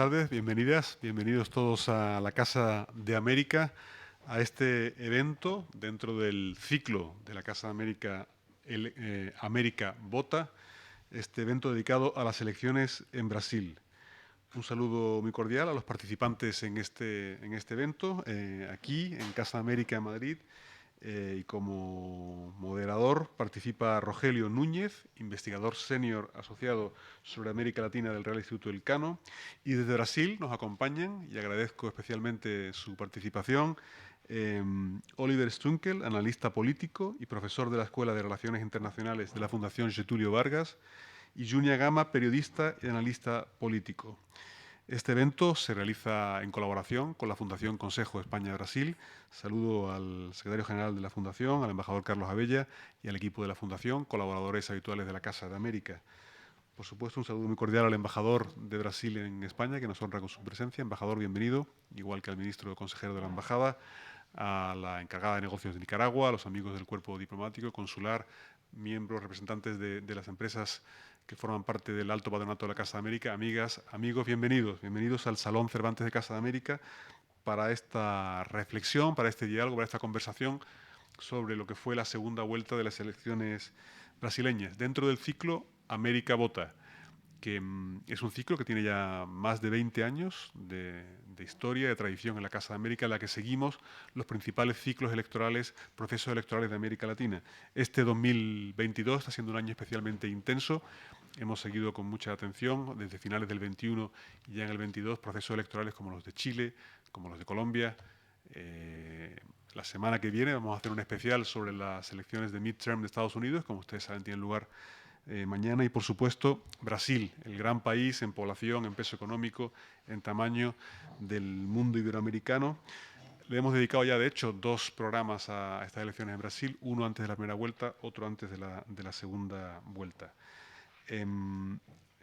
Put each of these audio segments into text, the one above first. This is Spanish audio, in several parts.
tardes, bienvenidas, bienvenidos todos a la Casa de América, a este evento dentro del ciclo de la Casa de América, América Vota, este evento dedicado a las elecciones en Brasil. Un saludo muy cordial a los participantes en este evento, aquí en Casa de América en Madrid. Y como moderador participa Rogelio Núñez, investigador senior asociado sobre América Latina del Real Instituto Elcano. Y desde Brasil nos acompañan, y agradezco especialmente su participación, Oliver Stunkel, analista político y profesor de la Escuela de Relaciones Internacionales de la Fundación Getúlio Vargas, y Junia Gama, periodista y analista político. Este evento se realiza en colaboración con la Fundación Consejo España-Brasil. Saludo al secretario general de la Fundación, al embajador Carlos Abella y al equipo de la Fundación, colaboradores habituales de la Casa de América. Por supuesto, un saludo muy cordial al embajador de Brasil en España, que nos honra con su presencia. Embajador, bienvenido, igual que al ministro consejero de la Embajada, a la encargada de negocios de Nicaragua, a los amigos del cuerpo diplomático, consular, miembros, representantes de las empresas que forman parte del Alto Patronato de la Casa de América. Amigas, amigos, bienvenidos. Bienvenidos al Salón Cervantes de Casa de América para esta reflexión, para este diálogo, para esta conversación sobre lo que fue la segunda vuelta de las elecciones brasileñas, dentro del ciclo América Vota, que es un ciclo que tiene ya más de 20 años de historia, de tradición en la Casa de América, en la que seguimos los principales ciclos electorales, procesos electorales de América Latina. Este 2022 está siendo un año especialmente intenso. Hemos seguido con mucha atención desde finales del 21 y ya en el 22 procesos electorales como los de Chile, como los de Colombia. La semana que viene vamos a hacer un especial sobre las elecciones de midterm de Estados Unidos, como ustedes saben tienen lugar mañana, y por supuesto Brasil, el gran país en población, en peso económico, en tamaño del mundo iberoamericano. Le hemos dedicado ya, de hecho, 2 programas a estas elecciones en Brasil, uno antes de la primera vuelta, otro antes de la segunda vuelta.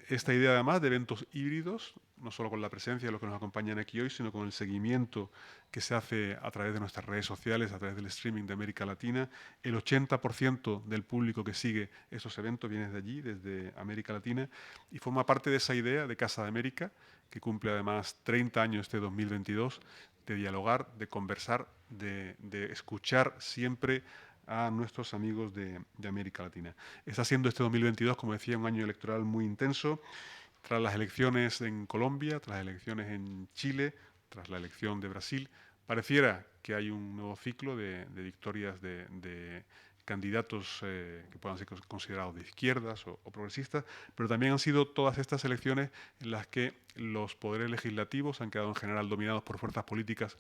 Esta idea, además, de eventos híbridos, no solo con la presencia de los que nos acompañan aquí hoy, sino con el seguimiento que se hace a través de nuestras redes sociales, a través del streaming de América Latina. El 80% del público que sigue esos eventos viene de allí, desde América Latina, y forma parte de esa idea de Casa de América, que cumple además 30 años este 2022, de dialogar, de conversar, de escuchar siempre a nuestros amigos de América Latina. Está siendo este 2022, como decía, un año electoral muy intenso, tras las elecciones en Colombia, tras las elecciones en Chile, tras la elección de Brasil. Pareciera que hay un nuevo ciclo de victorias de candidatos que puedan ser considerados de izquierdas o progresistas, pero también han sido todas estas elecciones en las que los poderes legislativos han quedado en general dominados por fuerzas políticas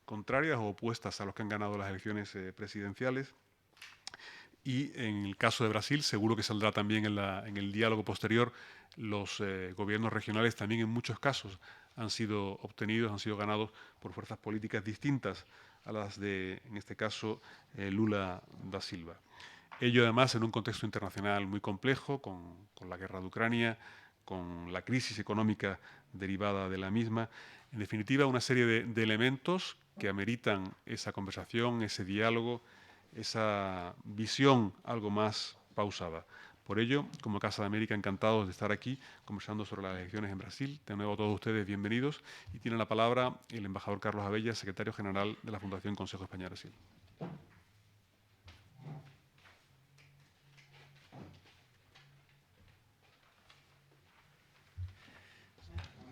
contrarias o opuestas a los que han ganado las elecciones presidenciales. Y en el caso de Brasil, seguro que saldrá también en el diálogo posterior, los gobiernos regionales también en muchos casos han sido obtenidos, han sido ganados por fuerzas políticas distintas a las de, en este caso, Lula da Silva. Ello además en un contexto internacional muy complejo, con la guerra de Ucrania, con la crisis económica derivada de la misma. En definitiva, una serie de elementos que ameritan esa conversación, ese diálogo, esa visión algo más pausada. Por ello, como Casa de América, encantados de estar aquí conversando sobre las elecciones en Brasil. De nuevo, a todos ustedes bienvenidos. Y tiene la palabra el embajador Carlos Abella, secretario general de la Fundación Consejo España-Brasil.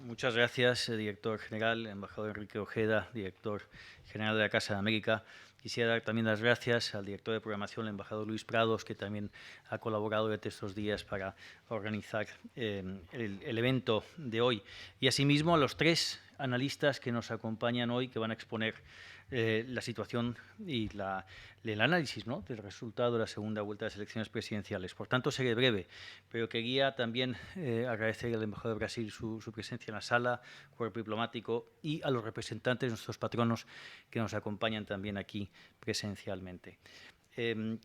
Muchas gracias, director general, embajador Enrique Ojeda, director general de la Casa de América. Quisiera dar también las gracias al director de programación, el embajador Luis Prados, que también ha colaborado durante estos días para organizar el evento de hoy. Y asimismo a los 3 analistas que nos acompañan hoy, que van a exponer la situación y el análisis, ¿no?, del resultado de la segunda vuelta de las elecciones presidenciales. Por tanto, seré breve, pero quería también agradecer al embajador de Brasil su presencia en la sala, cuerpo diplomático, y a los representantes de nuestros patronos que nos acompañan también aquí presencialmente.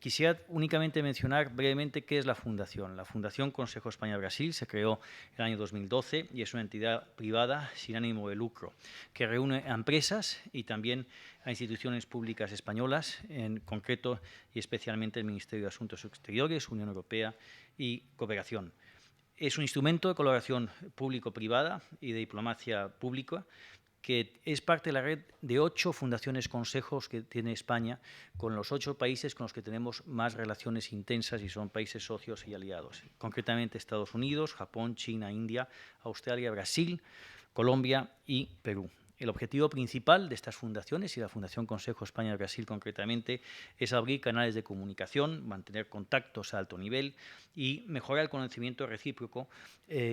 Quisiera únicamente mencionar brevemente qué es la Fundación. La Fundación Consejo España-Brasil se creó en el año 2012 y es una entidad privada sin ánimo de lucro que reúne a empresas y también a instituciones públicas españolas, en concreto y especialmente el Ministerio de Asuntos Exteriores, Unión Europea y Cooperación. Es un instrumento de colaboración público-privada y de diplomacia pública que es parte de la red de 8 fundaciones consejos que tiene España con los 8 países con los que tenemos más relaciones intensas y son países socios y aliados. Concretamente Estados Unidos, Japón, China, India, Australia, Brasil, Colombia y Perú. El objetivo principal de estas fundaciones y la Fundación Consejo España-Brasil concretamente es abrir canales de comunicación, mantener contactos a alto nivel y mejorar el conocimiento recíproco,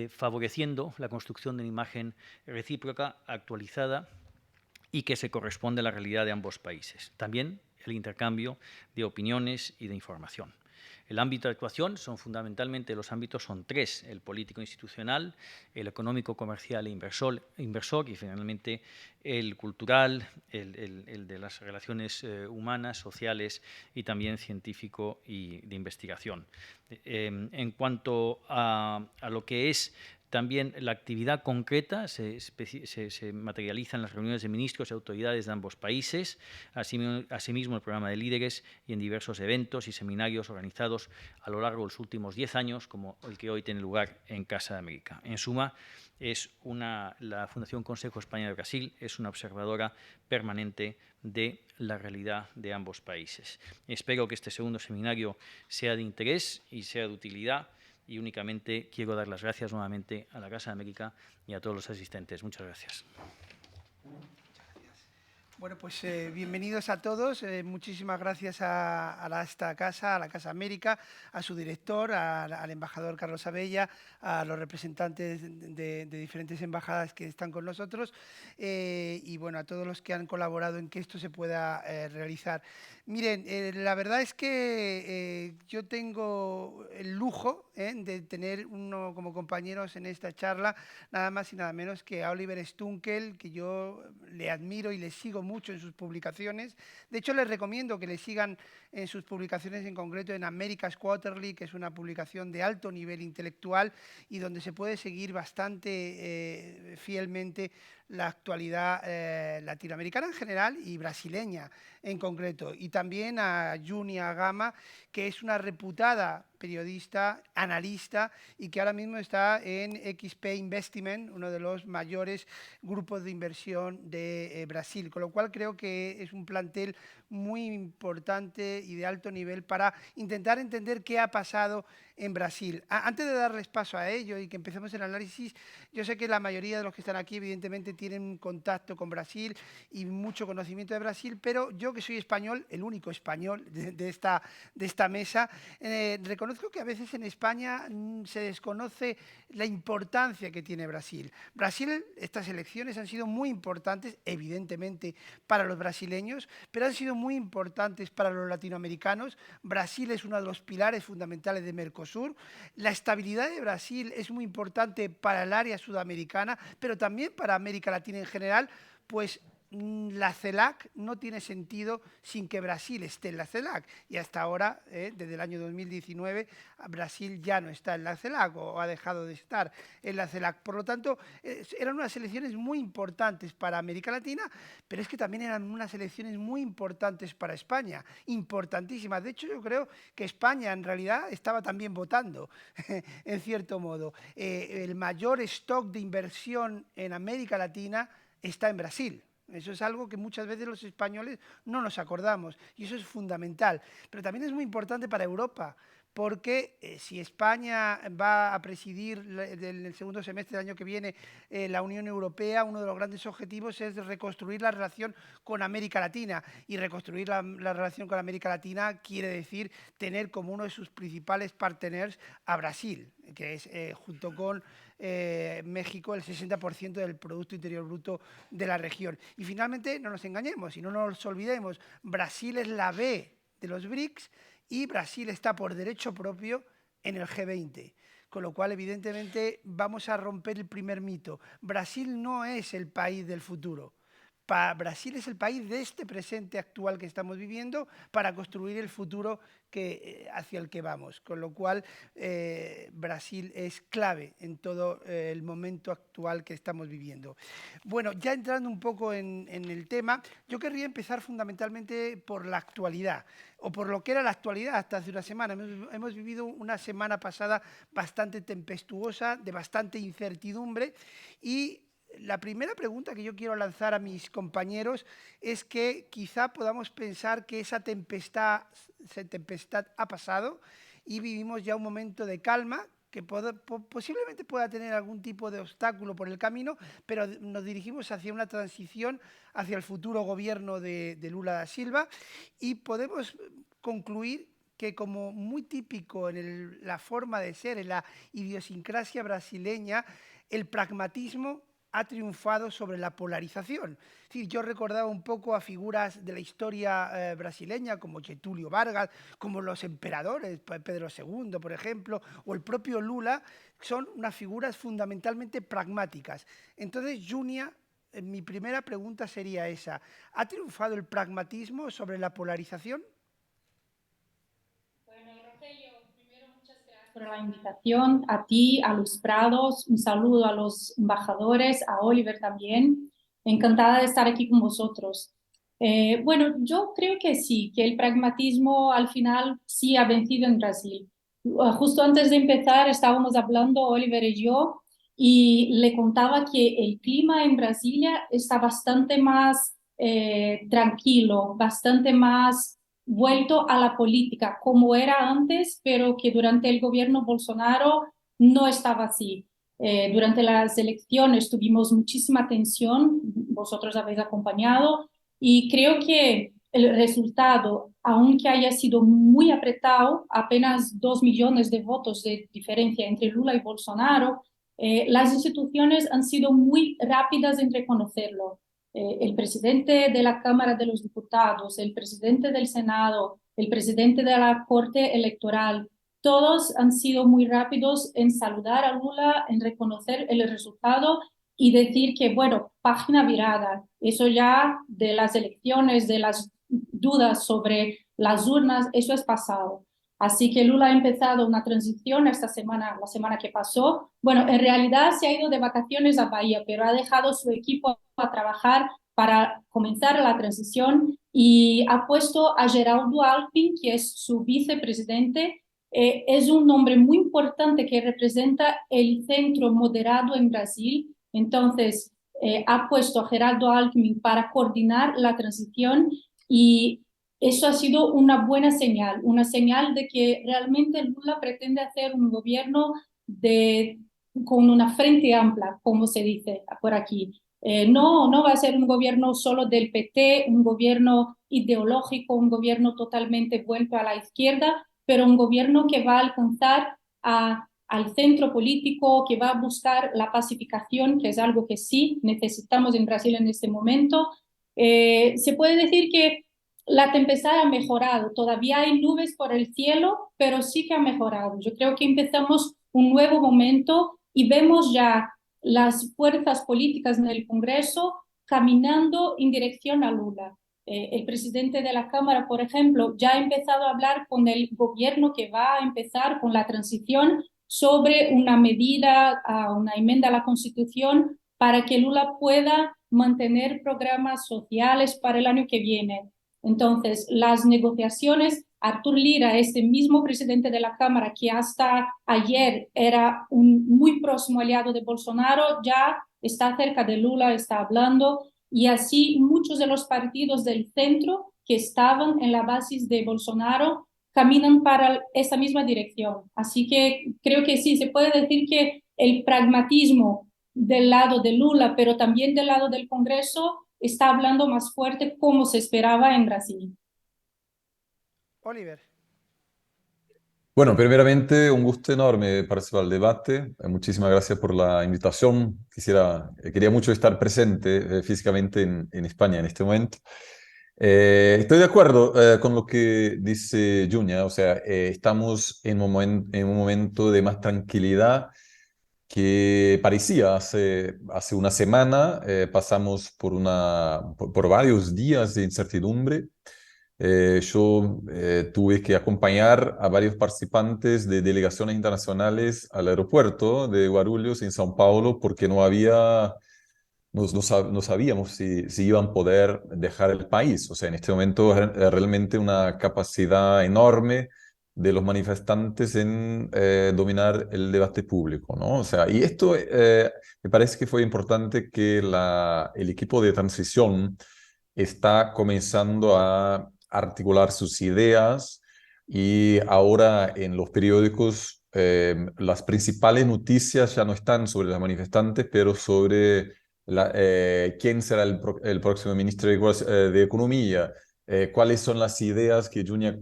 favoreciendo la construcción de una imagen recíproca actualizada y que se corresponde a la realidad de ambos países. También el intercambio de opiniones y de información. El ámbito de actuación son fundamentalmente, los ámbitos son 3, el político institucional, el económico, comercial e inversor y finalmente el cultural, el de las relaciones humanas, sociales y también científico y de investigación. En cuanto a lo que es también la actividad concreta se materializa en las reuniones de ministros y autoridades de ambos países, asimismo el programa de líderes y en diversos eventos y seminarios organizados a lo largo de los últimos 10 años, como el que hoy tiene lugar en Casa de América. En suma, la Fundación Consejo España de Brasil es una observadora permanente de la realidad de ambos países. Espero que este segundo seminario sea de interés y sea de utilidad. Y únicamente quiero dar las gracias nuevamente a la Casa de América y a todos los asistentes. Muchas gracias. Bueno, pues bienvenidos a todos. Muchísimas gracias a esta casa, a la Casa América, a su director, al embajador Carlos Abella, a los representantes de diferentes embajadas que están con nosotros y bueno, a todos los que han colaborado en que esto se pueda realizar. Miren, la verdad es que yo tengo el lujo de tener uno como compañeros en esta charla, nada más y nada menos que a Oliver Stunkel, que yo le admiro y le sigo mucho en sus publicaciones. De hecho, les recomiendo que le sigan en sus publicaciones, en concreto en America's Quarterly, que es una publicación de alto nivel intelectual y donde se puede seguir bastante fielmente la actualidad latinoamericana en general y brasileña en concreto. Y también a Junia Gama, que es una reputada periodista, analista y que ahora mismo está en XP Investment, uno de los mayores grupos de inversión de Brasil, con lo cual creo que es un plantel muy importante y de alto nivel para intentar entender qué ha pasado en Brasil. Antes de darles paso a ello y que empecemos el análisis, yo sé que la mayoría de los que están aquí evidentemente tienen contacto con Brasil y mucho conocimiento de Brasil, pero yo que soy español, el único español de esta mesa, reconozco que a veces en España se desconoce la importancia que tiene Brasil. Brasil, estas elecciones han sido muy importantes, evidentemente, para los brasileños, pero han sido muy importantes para los latinoamericanos. Brasil es uno de los pilares fundamentales de Mercosur. La estabilidad de Brasil es muy importante para el área sudamericana, pero también para América Latina en general, pues la CELAC no tiene sentido sin que Brasil esté en la CELAC. Y hasta ahora, desde el año 2019, Brasil ya no está en la CELAC o ha dejado de estar en la CELAC. Por lo tanto, eran unas elecciones muy importantes para América Latina, pero es que también eran unas elecciones muy importantes para España, importantísimas. De hecho, yo creo que España en realidad estaba también votando, en cierto modo. El mayor stock de inversión en América Latina está en Brasil. Eso es algo que muchas veces los españoles no nos acordamos y eso es fundamental. Pero también es muy importante para Europa, porque si España va a presidir en el segundo semestre del año que viene la Unión Europea, uno de los grandes objetivos es reconstruir la relación con América Latina. Y reconstruir la relación con América Latina quiere decir tener como uno de sus principales partners a Brasil, que es junto con México el 60% del Producto Interior Bruto de la región. Y finalmente, no nos engañemos y no nos olvidemos, Brasil es la B de los BRICS y Brasil está por derecho propio en el G20. Con lo cual, evidentemente, vamos a romper el primer mito. Brasil no es el país del futuro. Brasil es el país de este presente actual que estamos viviendo para construir el futuro hacia el que vamos. Con lo cual, Brasil es clave en todo el momento actual que estamos viviendo. Bueno, ya entrando un poco en el tema, yo querría empezar fundamentalmente por la actualidad, o por lo que era la actualidad hasta hace una semana. Hemos vivido una semana pasada bastante tempestuosa, de bastante incertidumbre, y la primera pregunta que yo quiero lanzar a mis compañeros es que quizá podamos pensar que esa tempestad ha pasado y vivimos ya un momento de calma que posiblemente pueda tener algún tipo de obstáculo por el camino, pero nos dirigimos hacia una transición hacia el futuro gobierno de Lula da Silva, y podemos concluir que, como muy típico en la forma de ser, en la idiosincrasia brasileña, el pragmatismo ha triunfado sobre la polarización. Es decir, yo recordaba un poco a figuras de la historia brasileña como Getúlio Vargas, como los emperadores, Pedro II, por ejemplo, o el propio Lula. Son unas figuras fundamentalmente pragmáticas. Entonces, Junia, mi primera pregunta sería esa: ¿ha triunfado el pragmatismo sobre la polarización? Por la invitación, a ti, a Luis Prados, un saludo a los embajadores, a Oliver también. Encantada de estar aquí con vosotros. Bueno, yo creo que sí, que el pragmatismo al final sí ha vencido en Brasil. Justo antes de empezar estábamos hablando, Oliver y yo, y le contaba que el clima en Brasilia está bastante más tranquilo, bastante más vuelto a la política como era antes, pero que durante el gobierno Bolsonaro no estaba así. Durante las elecciones tuvimos muchísima tensión, vosotros habéis acompañado, y creo que el resultado, aunque haya sido muy apretado, apenas 2 millones de votos de diferencia entre Lula y Bolsonaro, las instituciones han sido muy rápidas en reconocerlo. El presidente de la Cámara de los Diputados, el presidente del Senado, el presidente de la Corte Electoral, todos han sido muy rápidos en saludar a Lula, en reconocer el resultado y decir que, bueno, página virada. Eso ya de las elecciones, de las dudas sobre las urnas, eso es pasado. Así que Lula ha empezado una transición esta semana, la semana que pasó. Bueno, en realidad se ha ido de vacaciones a Bahía, pero ha dejado su equipo a trabajar para comenzar la transición y ha puesto a Geraldo Alckmin, que es su vicepresidente. Es un nombre muy importante que representa el centro moderado en Brasil. Entonces, ha puesto a Geraldo Alckmin para coordinar la transición, y eso ha sido una buena señal, una señal de que realmente Lula pretende hacer un gobierno con una frente amplia, como se dice por aquí. No va a ser un gobierno solo del PT, un gobierno ideológico, un gobierno totalmente vuelto a la izquierda, pero un gobierno que va a alcanzar al centro político, que va a buscar la pacificación, que es algo que sí necesitamos en Brasil en este momento. Se puede decir que la tempestad ha mejorado, todavía hay nubes por el cielo, pero sí que ha mejorado. Yo creo que empezamos un nuevo momento y vemos ya las fuerzas políticas en el Congreso caminando en dirección a Lula. El presidente de la Cámara, por ejemplo, ya ha empezado a hablar con el gobierno que va a empezar con la transición sobre una medida, una enmienda a la Constitución para que Lula pueda mantener programas sociales para el año que viene. Entonces, las negociaciones, Artur Lira, este mismo presidente de la Cámara que hasta ayer era un muy próximo aliado de Bolsonaro, ya está cerca de Lula, está hablando, y así muchos de los partidos del centro que estaban en la base de Bolsonaro caminan para esa misma dirección. Así que creo que sí, se puede decir que el pragmatismo del lado de Lula, pero también del lado del Congreso, está hablando más fuerte como se esperaba en Brasil. Oliver. Bueno, primeramente, un gusto enorme participar del debate. Muchísimas gracias por la invitación. Quería mucho estar presente físicamente en España en este momento. Estoy de acuerdo con lo que dice Junia, o sea, estamos en un momento de más tranquilidad que parecía hace una semana, pasamos por varios días de incertidumbre. Yo tuve que acompañar a varios participantes de delegaciones internacionales al aeropuerto de Guarulhos en São Paulo porque no sabíamos si iban a poder dejar el país. O sea, en este momento es realmente una capacidad enorme de los manifestantes en dominar el debate público, ¿no? O sea, y esto me parece que fue importante que el equipo de transición está comenzando a articular sus ideas y ahora en los periódicos las principales noticias ya no están sobre los manifestantes, pero sobre quién será el próximo ministro de Economía, cuáles son las ideas que Junia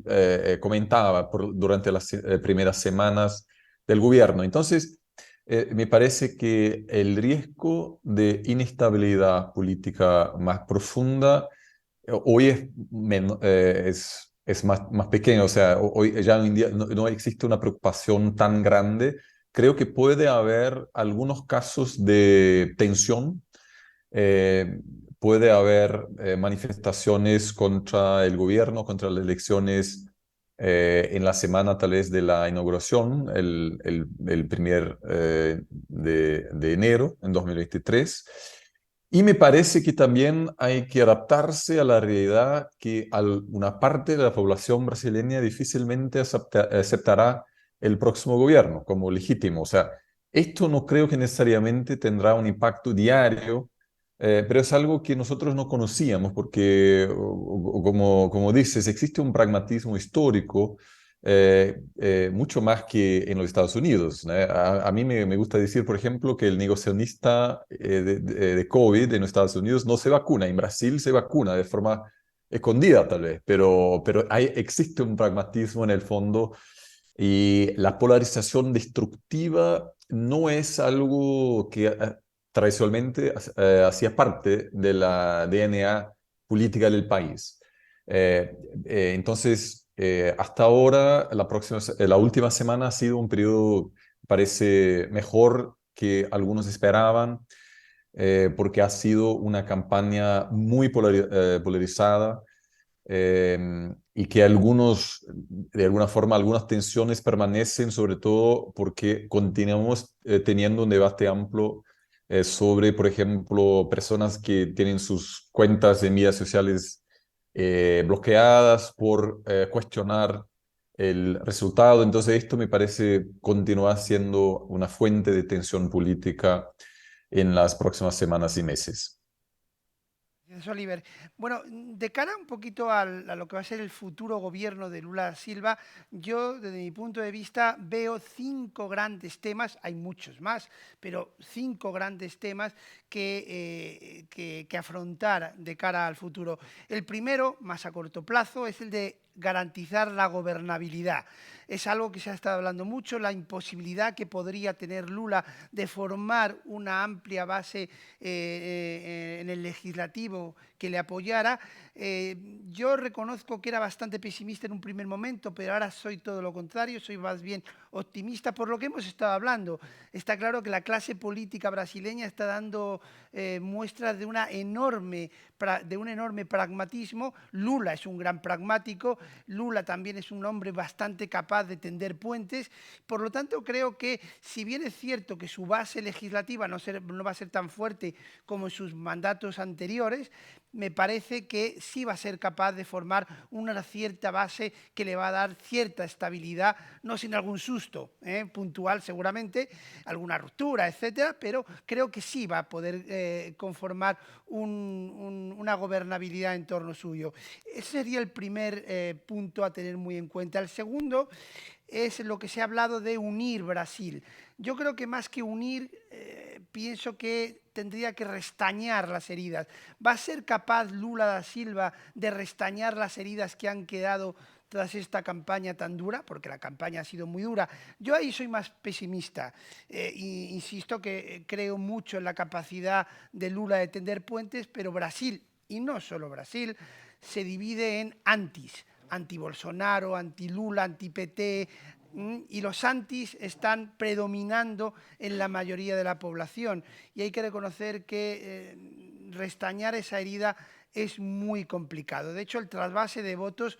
comentaba durante las primeras semanas del gobierno. Entonces, me parece que el riesgo de inestabilidad política más profunda hoy es más pequeño. O sea, hoy ya hoy en día no existe una preocupación tan grande. Creo que puede haber algunos casos de tensión, eh, puede haber manifestaciones contra el gobierno, contra las elecciones en la semana tal vez de la inauguración, el primer de enero en 2023. Y me parece que también hay que adaptarse a la realidad que una parte de la población brasileña difícilmente aceptará el próximo gobierno como legítimo. O sea, esto no creo que necesariamente tendrá un impacto diario, pero es algo que nosotros no conocíamos porque, como dices, existe un pragmatismo histórico mucho más que en los Estados Unidos, ¿no? A mí me gusta decir, por ejemplo, que el negacionista de COVID en los Estados Unidos no se vacuna. En Brasil se vacuna de forma escondida tal vez, pero existe un pragmatismo en el fondo y la polarización destructiva no es algo que tradicionalmente hacía parte de la DNA política del país. Entonces, hasta ahora, la última semana ha sido un periodo, parece, mejor que algunos esperaban, porque ha sido una campaña muy polarizada, y que de alguna forma, algunas tensiones permanecen, sobre todo porque continuamos teniendo un debate amplio sobre, por ejemplo, personas que tienen sus cuentas en medias sociales bloqueadas por cuestionar el resultado. Entonces, esto me parece continuar siendo una fuente de tensión política en las próximas semanas y meses. Gracias, Oliver. Bueno, de cara un poquito a lo que va a ser el futuro gobierno de Lula da Silva, yo desde mi punto de vista veo 5 grandes temas, hay muchos más, pero 5 grandes temas que afrontar de cara al futuro. El primero, más a corto plazo, es el de garantizar la gobernabilidad. Es algo que se ha estado hablando mucho, la imposibilidad que podría tener Lula de formar una amplia base en el legislativo que le apoyara. Yo reconozco que era bastante pesimista en un primer momento, pero ahora soy todo lo contrario, soy más bien optimista por lo que hemos estado hablando. Está claro que la clase política brasileña está dando muestras de un enorme pragmatismo. Lula es un gran pragmático, Lula también es un hombre bastante capaz de tender puentes. Por lo tanto, creo que si bien es cierto que su base legislativa no va a ser tan fuerte como en sus mandatos anteriores, me parece que sí va a ser capaz de formar una cierta base que le va a dar cierta estabilidad, no sin algún susto puntual seguramente, alguna ruptura, etcétera, pero creo que sí va a poder conformar una gobernabilidad en torno suyo. Ese sería el primer punto a tener muy en cuenta. El segundo es lo que se ha hablado de unir Brasil. Yo creo que más que unir, pienso que tendría que restañar las heridas. ¿Va a ser capaz Lula da Silva de restañar las heridas que han quedado tras esta campaña tan dura? Porque la campaña ha sido muy dura. Yo ahí soy más pesimista. Insisto que creo mucho en la capacidad de Lula de tender puentes, pero Brasil, y no solo Brasil, se divide en anti-Bolsonaro, anti-Lula, anti-PT, y los antis están predominando en la mayoría de la población. Y hay que reconocer que restañar esa herida es muy complicado. De hecho, el trasvase de votos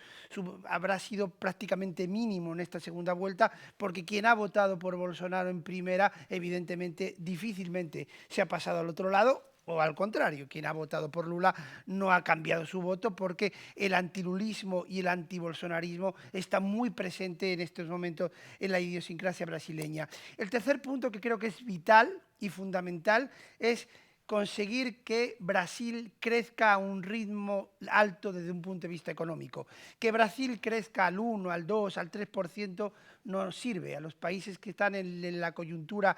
habrá sido prácticamente mínimo en esta segunda vuelta, porque quien ha votado por Bolsonaro en primera, evidentemente, difícilmente se ha pasado al otro lado, o al contrario, quien ha votado por Lula no ha cambiado su voto, porque el antilulismo y el antibolsonarismo está muy presente en estos momentos en la idiosincrasia brasileña. El tercer punto, que creo que es vital y fundamental, es conseguir que Brasil crezca a un ritmo alto desde un punto de vista económico. Que Brasil crezca al 1, al 2, al 3% no sirve. A los países que están en la coyuntura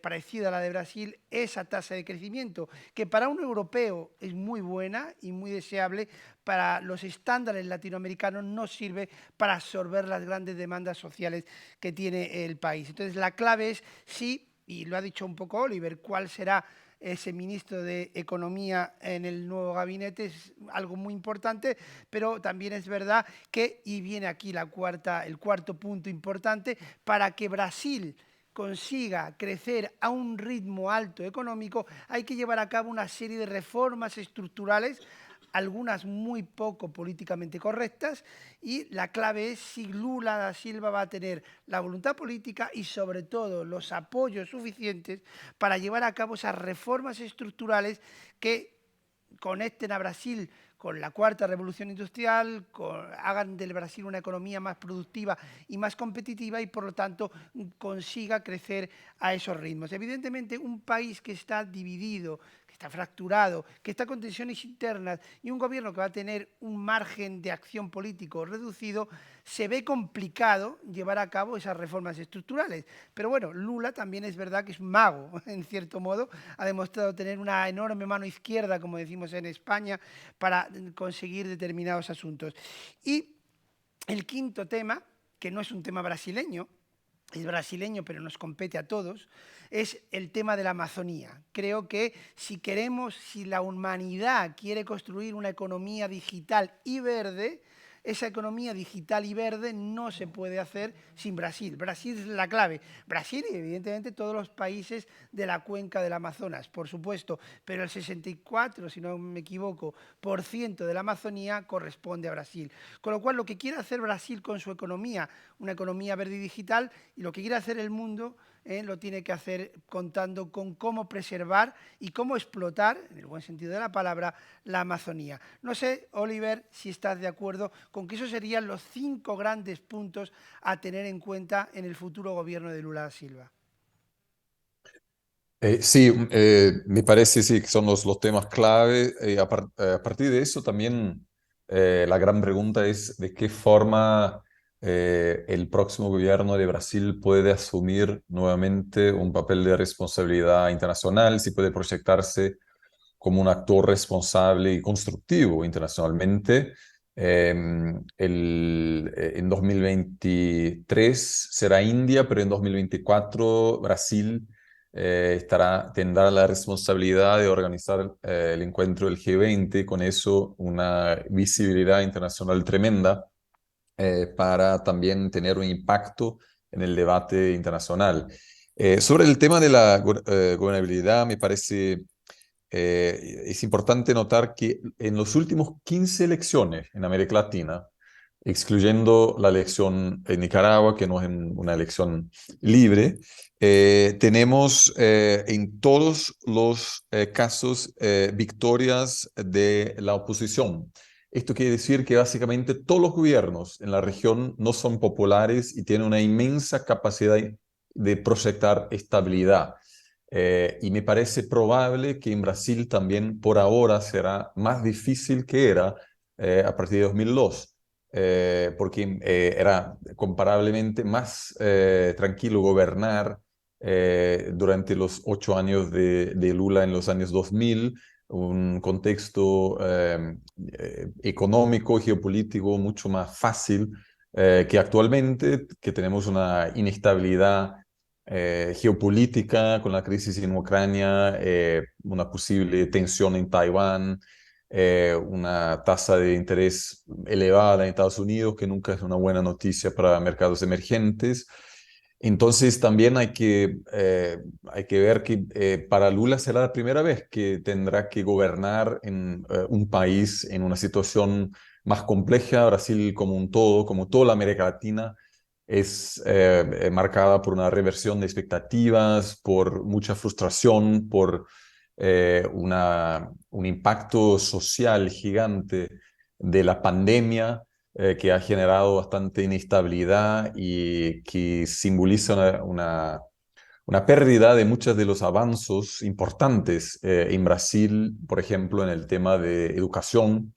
parecida a la de Brasil, esa tasa de crecimiento, que para un europeo es muy buena y muy deseable, para los estándares latinoamericanos no sirve para absorber las grandes demandas sociales que tiene el país. Entonces, la clave es sí, y lo ha dicho un poco Oliver, cuál será ese ministro de Economía en el nuevo gabinete, es algo muy importante, pero también es verdad que, y viene aquí el cuarto punto importante, para que Brasil consiga crecer a un ritmo alto económico, hay que llevar a cabo una serie de reformas estructurales, algunas muy poco políticamente correctas, y la clave es si Lula da Silva va a tener la voluntad política y sobre todo los apoyos suficientes para llevar a cabo esas reformas estructurales que conecten a Brasil con la cuarta revolución industrial, hagan del Brasil una economía más productiva y más competitiva y, por lo tanto, consiga crecer a esos ritmos. Evidentemente, un país que está dividido, que está fracturado, que está con tensiones internas y un gobierno que va a tener un margen de acción político reducido, se ve complicado llevar a cabo esas reformas estructurales. Pero bueno, Lula también es verdad que es un mago, en cierto modo, ha demostrado tener una enorme mano izquierda, como decimos en España, para conseguir determinados asuntos. Y el quinto tema, que no es un tema brasileño, es brasileño pero nos compete a todos, es el tema de la Amazonía. Creo que si la humanidad quiere construir una economía digital y verde, esa economía digital y verde no se puede hacer sin Brasil. Brasil es la clave. Brasil y evidentemente todos los países de la cuenca del Amazonas, por supuesto, pero el 64, si no me equivoco, por ciento de la Amazonía corresponde a Brasil. Con lo cual, lo que quiere hacer Brasil con su economía, una economía verde y digital, y lo que quiere hacer el mundo, lo tiene que hacer contando con cómo preservar y cómo explotar, en el buen sentido de la palabra, la Amazonía. No sé, Oliver, si estás de acuerdo con que esos serían los 5 grandes puntos a tener en cuenta en el futuro gobierno de Lula da Silva. Sí, me parece sí, que son los temas clave. A partir de eso también la gran pregunta es de qué forma el próximo gobierno de Brasil puede asumir nuevamente un papel de responsabilidad internacional, si puede proyectarse como un actor responsable y constructivo internacionalmente. En 2023 será India, pero en 2024 Brasil tendrá la responsabilidad de organizar el encuentro del G20, con eso una visibilidad internacional tremenda para también tener un impacto en el debate internacional. Sobre el tema de la gobernabilidad, me parece es importante notar que en los últimos 15 elecciones en América Latina, excluyendo la elección en Nicaragua, que no es una elección libre, tenemos en todos los casos victorias de la oposición. Esto quiere decir que básicamente todos los gobiernos en la región no son populares y tienen una inmensa capacidad de proyectar estabilidad. Y me parece probable que en Brasil también por ahora será más difícil que era a partir de 2002, porque era comparablemente más tranquilo gobernar durante los 8 años de Lula en los años 2000, un contexto económico, geopolítico mucho más fácil que actualmente, que tenemos una inestabilidad geopolítica con la crisis en Ucrania, una posible tensión en Taiwán, una tasa de interés elevada en Estados Unidos, que nunca es una buena noticia para mercados emergentes. Entonces también hay que ver que para Lula será la primera vez que tendrá que gobernar en un país en una situación más compleja. Brasil como un todo, como toda la América Latina, es marcada por una reversión de expectativas, por mucha frustración, por un impacto social gigante de la pandemia que ha generado bastante inestabilidad y que simboliza una pérdida de muchos de los avances importantes en Brasil, por ejemplo, en el tema de educación.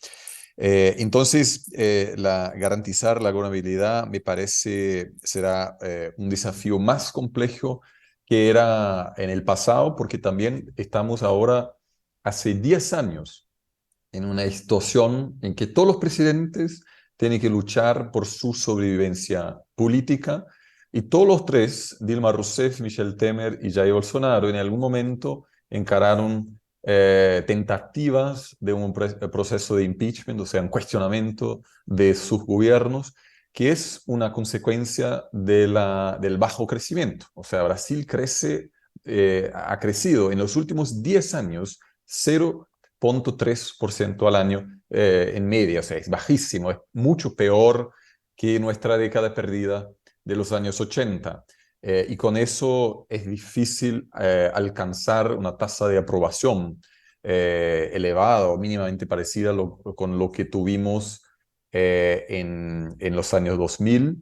Entonces, garantizar la gobernabilidad me parece será un desafío más complejo que era en el pasado, porque también estamos ahora, hace 10 años, en una situación en que todos los presidentes tienen que luchar por su sobrevivencia política y todos los tres, Dilma Rousseff, Michel Temer y Jair Bolsonaro, en algún momento encararon tentativas de un proceso de impeachment, o sea, un cuestionamiento de sus gobiernos, que es una consecuencia del bajo crecimiento. O sea, Brasil ha crecido en los últimos 10 años 0,3% al año en media, o sea, es bajísimo, es mucho peor que nuestra década perdida de los años 80. Y con eso es difícil alcanzar una tasa de aprobación elevada o mínimamente parecida con lo que tuvimos en los años 2000.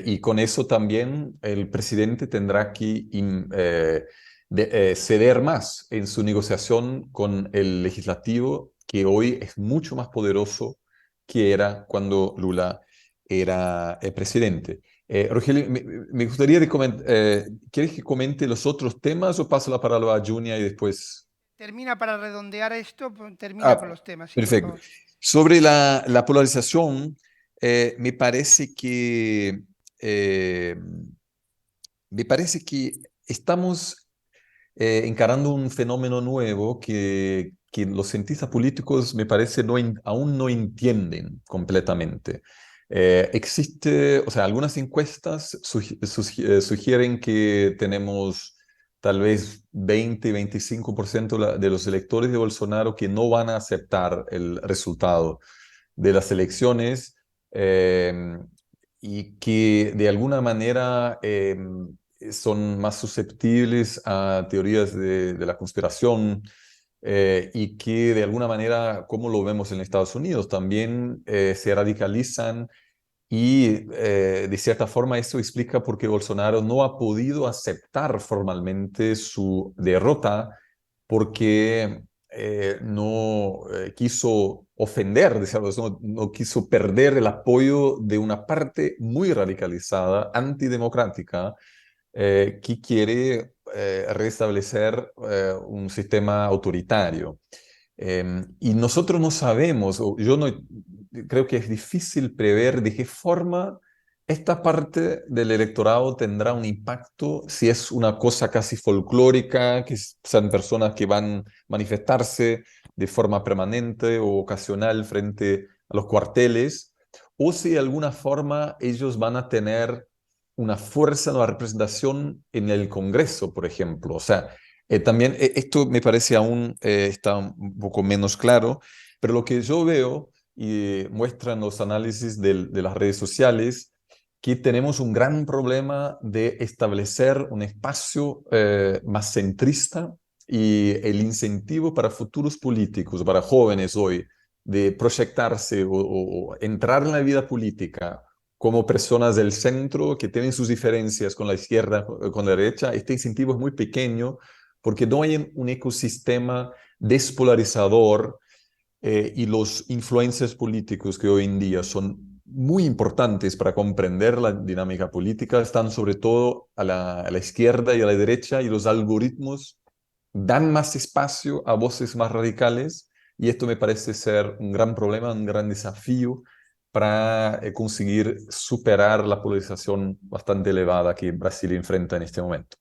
Y con eso también el presidente tendrá que ceder más en su negociación con el legislativo, que hoy es mucho más poderoso que era cuando Lula era presidente. Rogelio, me gustaría ¿quieres que comente los otros temas o paso la palabra a Junia y después? Termina para redondear esto, termina con Ah, los temas, sí, por perfecto. favor. Sobre la polarización, me parece eh, me parece que estamos encarando un fenómeno nuevo que los cientistas políticos, me parece, aún no entienden completamente. O sea, algunas encuestas sugieren que tenemos tal vez 20-25% de los electores de Bolsonaro que no van a aceptar el resultado de las elecciones eh, y que de alguna manera son más susceptibles a teorías de la conspiración y que de alguna manera, como lo vemos en Estados Unidos, también se radicalizan y de cierta forma eso explica por qué Bolsonaro no ha podido aceptar formalmente su derrota porque no quiso ofender, no quiso perder el apoyo de una parte muy radicalizada, antidemocrática, que quiere restablecer un sistema autoritario. Y nosotros no sabemos, o yo no creo que es difícil prever de qué forma esta parte del electorado tendrá un impacto, si es una cosa casi folclórica, que sean personas que van a manifestarse de forma permanente o ocasional frente a los cuarteles, o si de alguna forma ellos van a tener una fuerza, una representación en el Congreso, por ejemplo. O sea, también esto me parece aún está un poco menos claro, pero lo que yo veo y muestran los análisis de las redes sociales, que tenemos un gran problema de establecer un espacio más centrista y el incentivo para futuros políticos, para jóvenes hoy, de proyectarse o entrar en la vida política como personas del centro que tienen sus diferencias con la izquierda, con la derecha, este incentivo es muy pequeño porque no hay un ecosistema despolarizador y los influencers políticos que hoy en día son muy importantes para comprender la dinámica política están sobre todo a la izquierda y a la derecha y los algoritmos dan más espacio a voces más radicales y esto me parece ser un gran problema, un gran desafío para conseguir superar la polarización bastante elevada que Brasil enfrenta en este momento.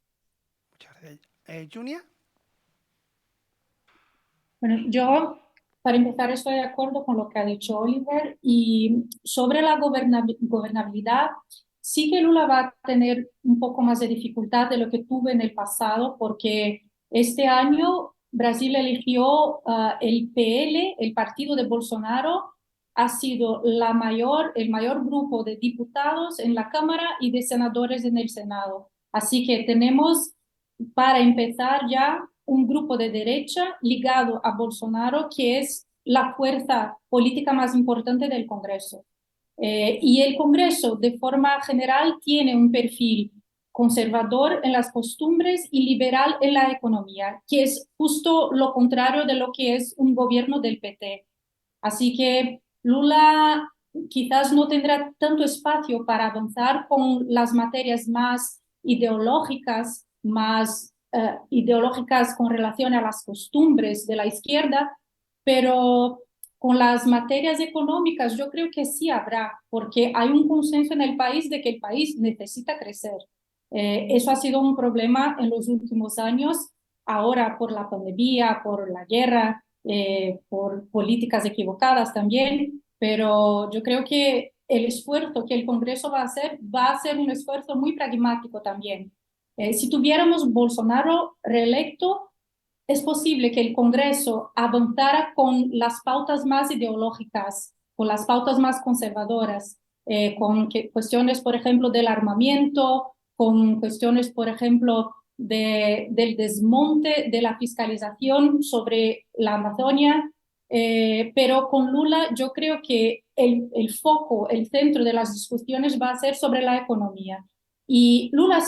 Muchas gracias. Junia. Bueno, yo para empezar, estoy de acuerdo con lo que ha dicho Oliver. Y sobre la gobernabilidad, sí que Lula va a tener un poco más de dificultad de lo que tuve en el pasado, porque este año Brasil eligió el PL, el partido de Bolsonaro, ha sido el mayor grupo de diputados en la Cámara y de senadores en el Senado. Así que tenemos, para empezar ya, un grupo de derecha ligado a Bolsonaro, que es la fuerza política más importante del Congreso. Y el Congreso, de forma general, tiene un perfil conservador en las costumbres y liberal en la economía, que es justo lo contrario de lo que es un gobierno del PT. Así que Lula quizás no tendrá tanto espacio para avanzar con las materias más ideológicas con relación a las costumbres de la izquierda, pero con las materias económicas yo creo que sí habrá, porque hay un consenso en el país de que el país necesita crecer. Eso ha sido un problema en los últimos años, ahora por la pandemia, por la guerra, por políticas equivocadas también, pero yo creo que el esfuerzo que el Congreso va a ser un esfuerzo muy pragmático también. Si tuviéramos Bolsonaro reelecto, es posible que el Congreso avanzara con las pautas más ideológicas, con las pautas más conservadoras, con cuestiones, por ejemplo, del armamento, con cuestiones, por ejemplo, del desmonte de la fiscalización sobre la Amazonia, pero con Lula yo creo que el foco, el centro de las discusiones va a ser sobre la economía. Y Lula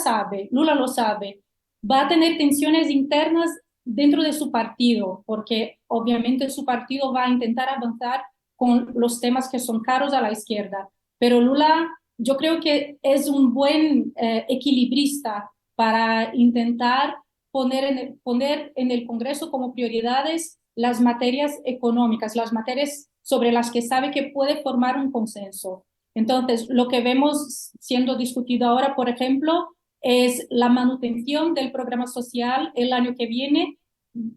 lo sabe, va a tener tensiones internas dentro de su partido, porque obviamente su partido va a intentar avanzar con los temas que son caros a la izquierda. Pero Lula, yo creo que es un buen equilibrista para intentar poner en el Congreso como prioridades las materias económicas, las materias sobre las que sabe que puede formar un consenso. Entonces, lo que vemos siendo discutido ahora, por ejemplo, es la manutención del programa social el año que viene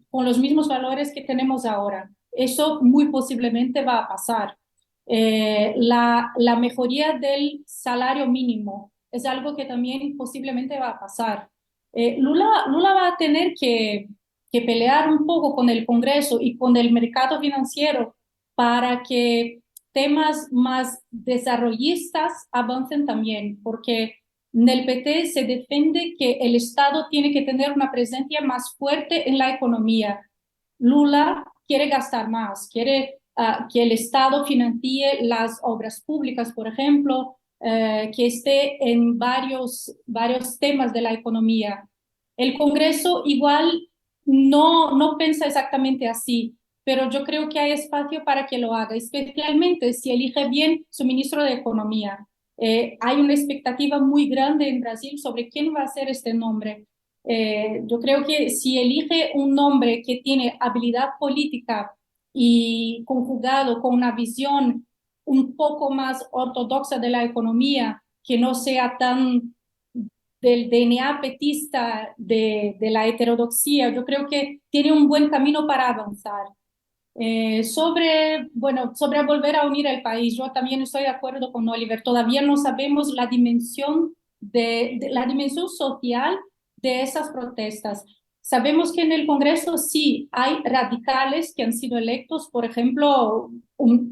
con los mismos valores que tenemos ahora. Eso muy posiblemente va a pasar. La mejoría del salario mínimo es algo que también posiblemente va a pasar. Lula va a tener que pelear un poco con el Congreso y con el mercado financiero para que temas más desarrollistas avancen también, porque en el PT se defiende que el Estado tiene que tener una presencia más fuerte en la economía. Lula quiere gastar más, quiere que el Estado financie las obras públicas, por ejemplo, que esté en varios temas de la economía. El Congreso igual no piensa exactamente así, pero yo creo que hay espacio para que lo haga, especialmente si elige bien su ministro de Economía. Hay una expectativa muy grande en Brasil sobre quién va a ser este nombre. Yo creo que si elige un nombre que tiene habilidad política y conjugado con una visión un poco más ortodoxa de la economía, que no sea tan del DNA petista, de la heterodoxia, yo creo que tiene un buen camino para avanzar. Sobre volver a unir el país, yo también estoy de acuerdo con Oliver. Todavía no sabemos la dimensión la dimensión social de esas protestas. Sabemos que en el Congreso sí hay radicales que han sido electos, por ejemplo,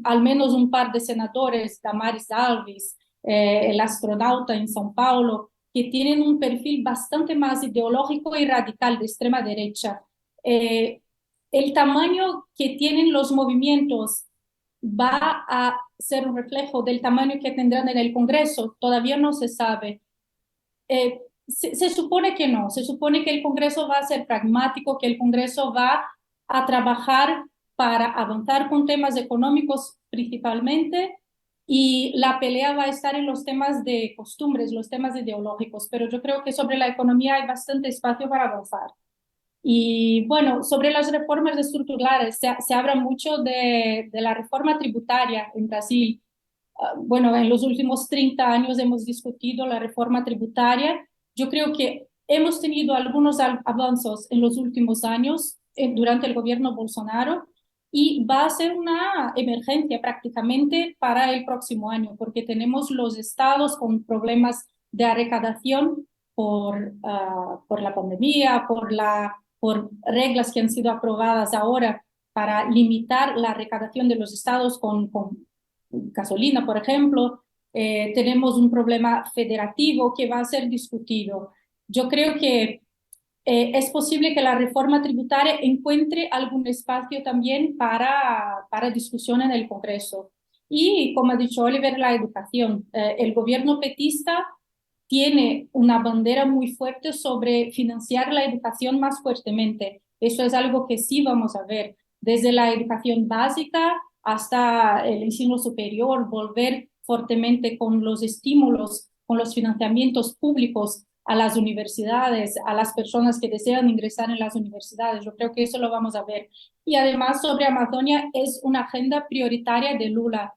al menos un par de senadores, Damaris Alves, el astronauta en São Paulo, que tienen un perfil bastante más ideológico y radical de extrema derecha. El tamaño que tienen los movimientos va a ser un reflejo del tamaño que tendrán en el Congreso, todavía no se sabe. Se supone que no, se supone que el Congreso va a ser pragmático, que el Congreso va a trabajar para avanzar con temas económicos principalmente, y la pelea va a estar en los temas de costumbres, los temas ideológicos, pero yo creo que sobre la economía hay bastante espacio para avanzar. Y bueno, sobre las reformas estructurales, se habla mucho de la reforma tributaria en Brasil. Bueno, en los últimos 30 años hemos discutido la reforma tributaria. Yo creo que hemos tenido algunos avances en los últimos años durante el gobierno Bolsonaro, y va a ser una emergencia prácticamente para el próximo año, porque tenemos los estados con problemas de recaudación por la pandemia, por reglas que han sido aprobadas ahora para limitar la recaudación de los estados con gasolina, por ejemplo. Tenemos un problema federativo que va a ser discutido. Yo creo que es posible que la reforma tributaria encuentre algún espacio también para discusión en el Congreso. Y, como ha dicho Oliver, la educación. El gobierno petista tiene una bandera muy fuerte sobre financiar la educación más fuertemente. Eso es algo que sí vamos a ver, desde la educación básica hasta el ensino superior, volver fuertemente con los estímulos, con los financiamientos públicos a las universidades, a las personas que desean ingresar en las universidades. Yo creo que eso lo vamos a ver. Y además sobre Amazonia es una agenda prioritaria de Lula.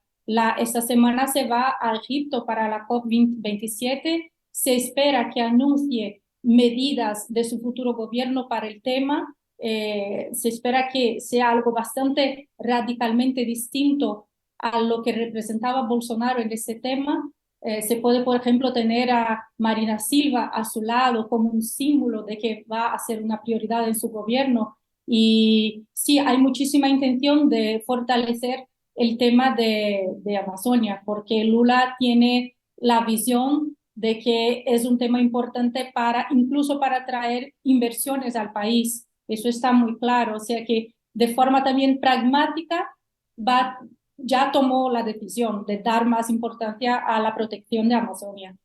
Esta semana se va a Egipto para la COP27. Se espera que anuncie medidas de su futuro gobierno para el tema. Se espera que sea algo bastante radicalmente distinto a lo que representaba Bolsonaro en este tema. Se puede, por ejemplo, tener a Marina Silva a su lado como un símbolo de que va a ser una prioridad en su gobierno. Y sí, hay muchísima intención de fortalecer el tema de Amazonia, porque Lula tiene la visión de que es un tema importante incluso para atraer inversiones al país. Eso está muy claro. O sea que de forma también pragmática ya tomó la decisión de dar más importancia a la protección de Amazonia.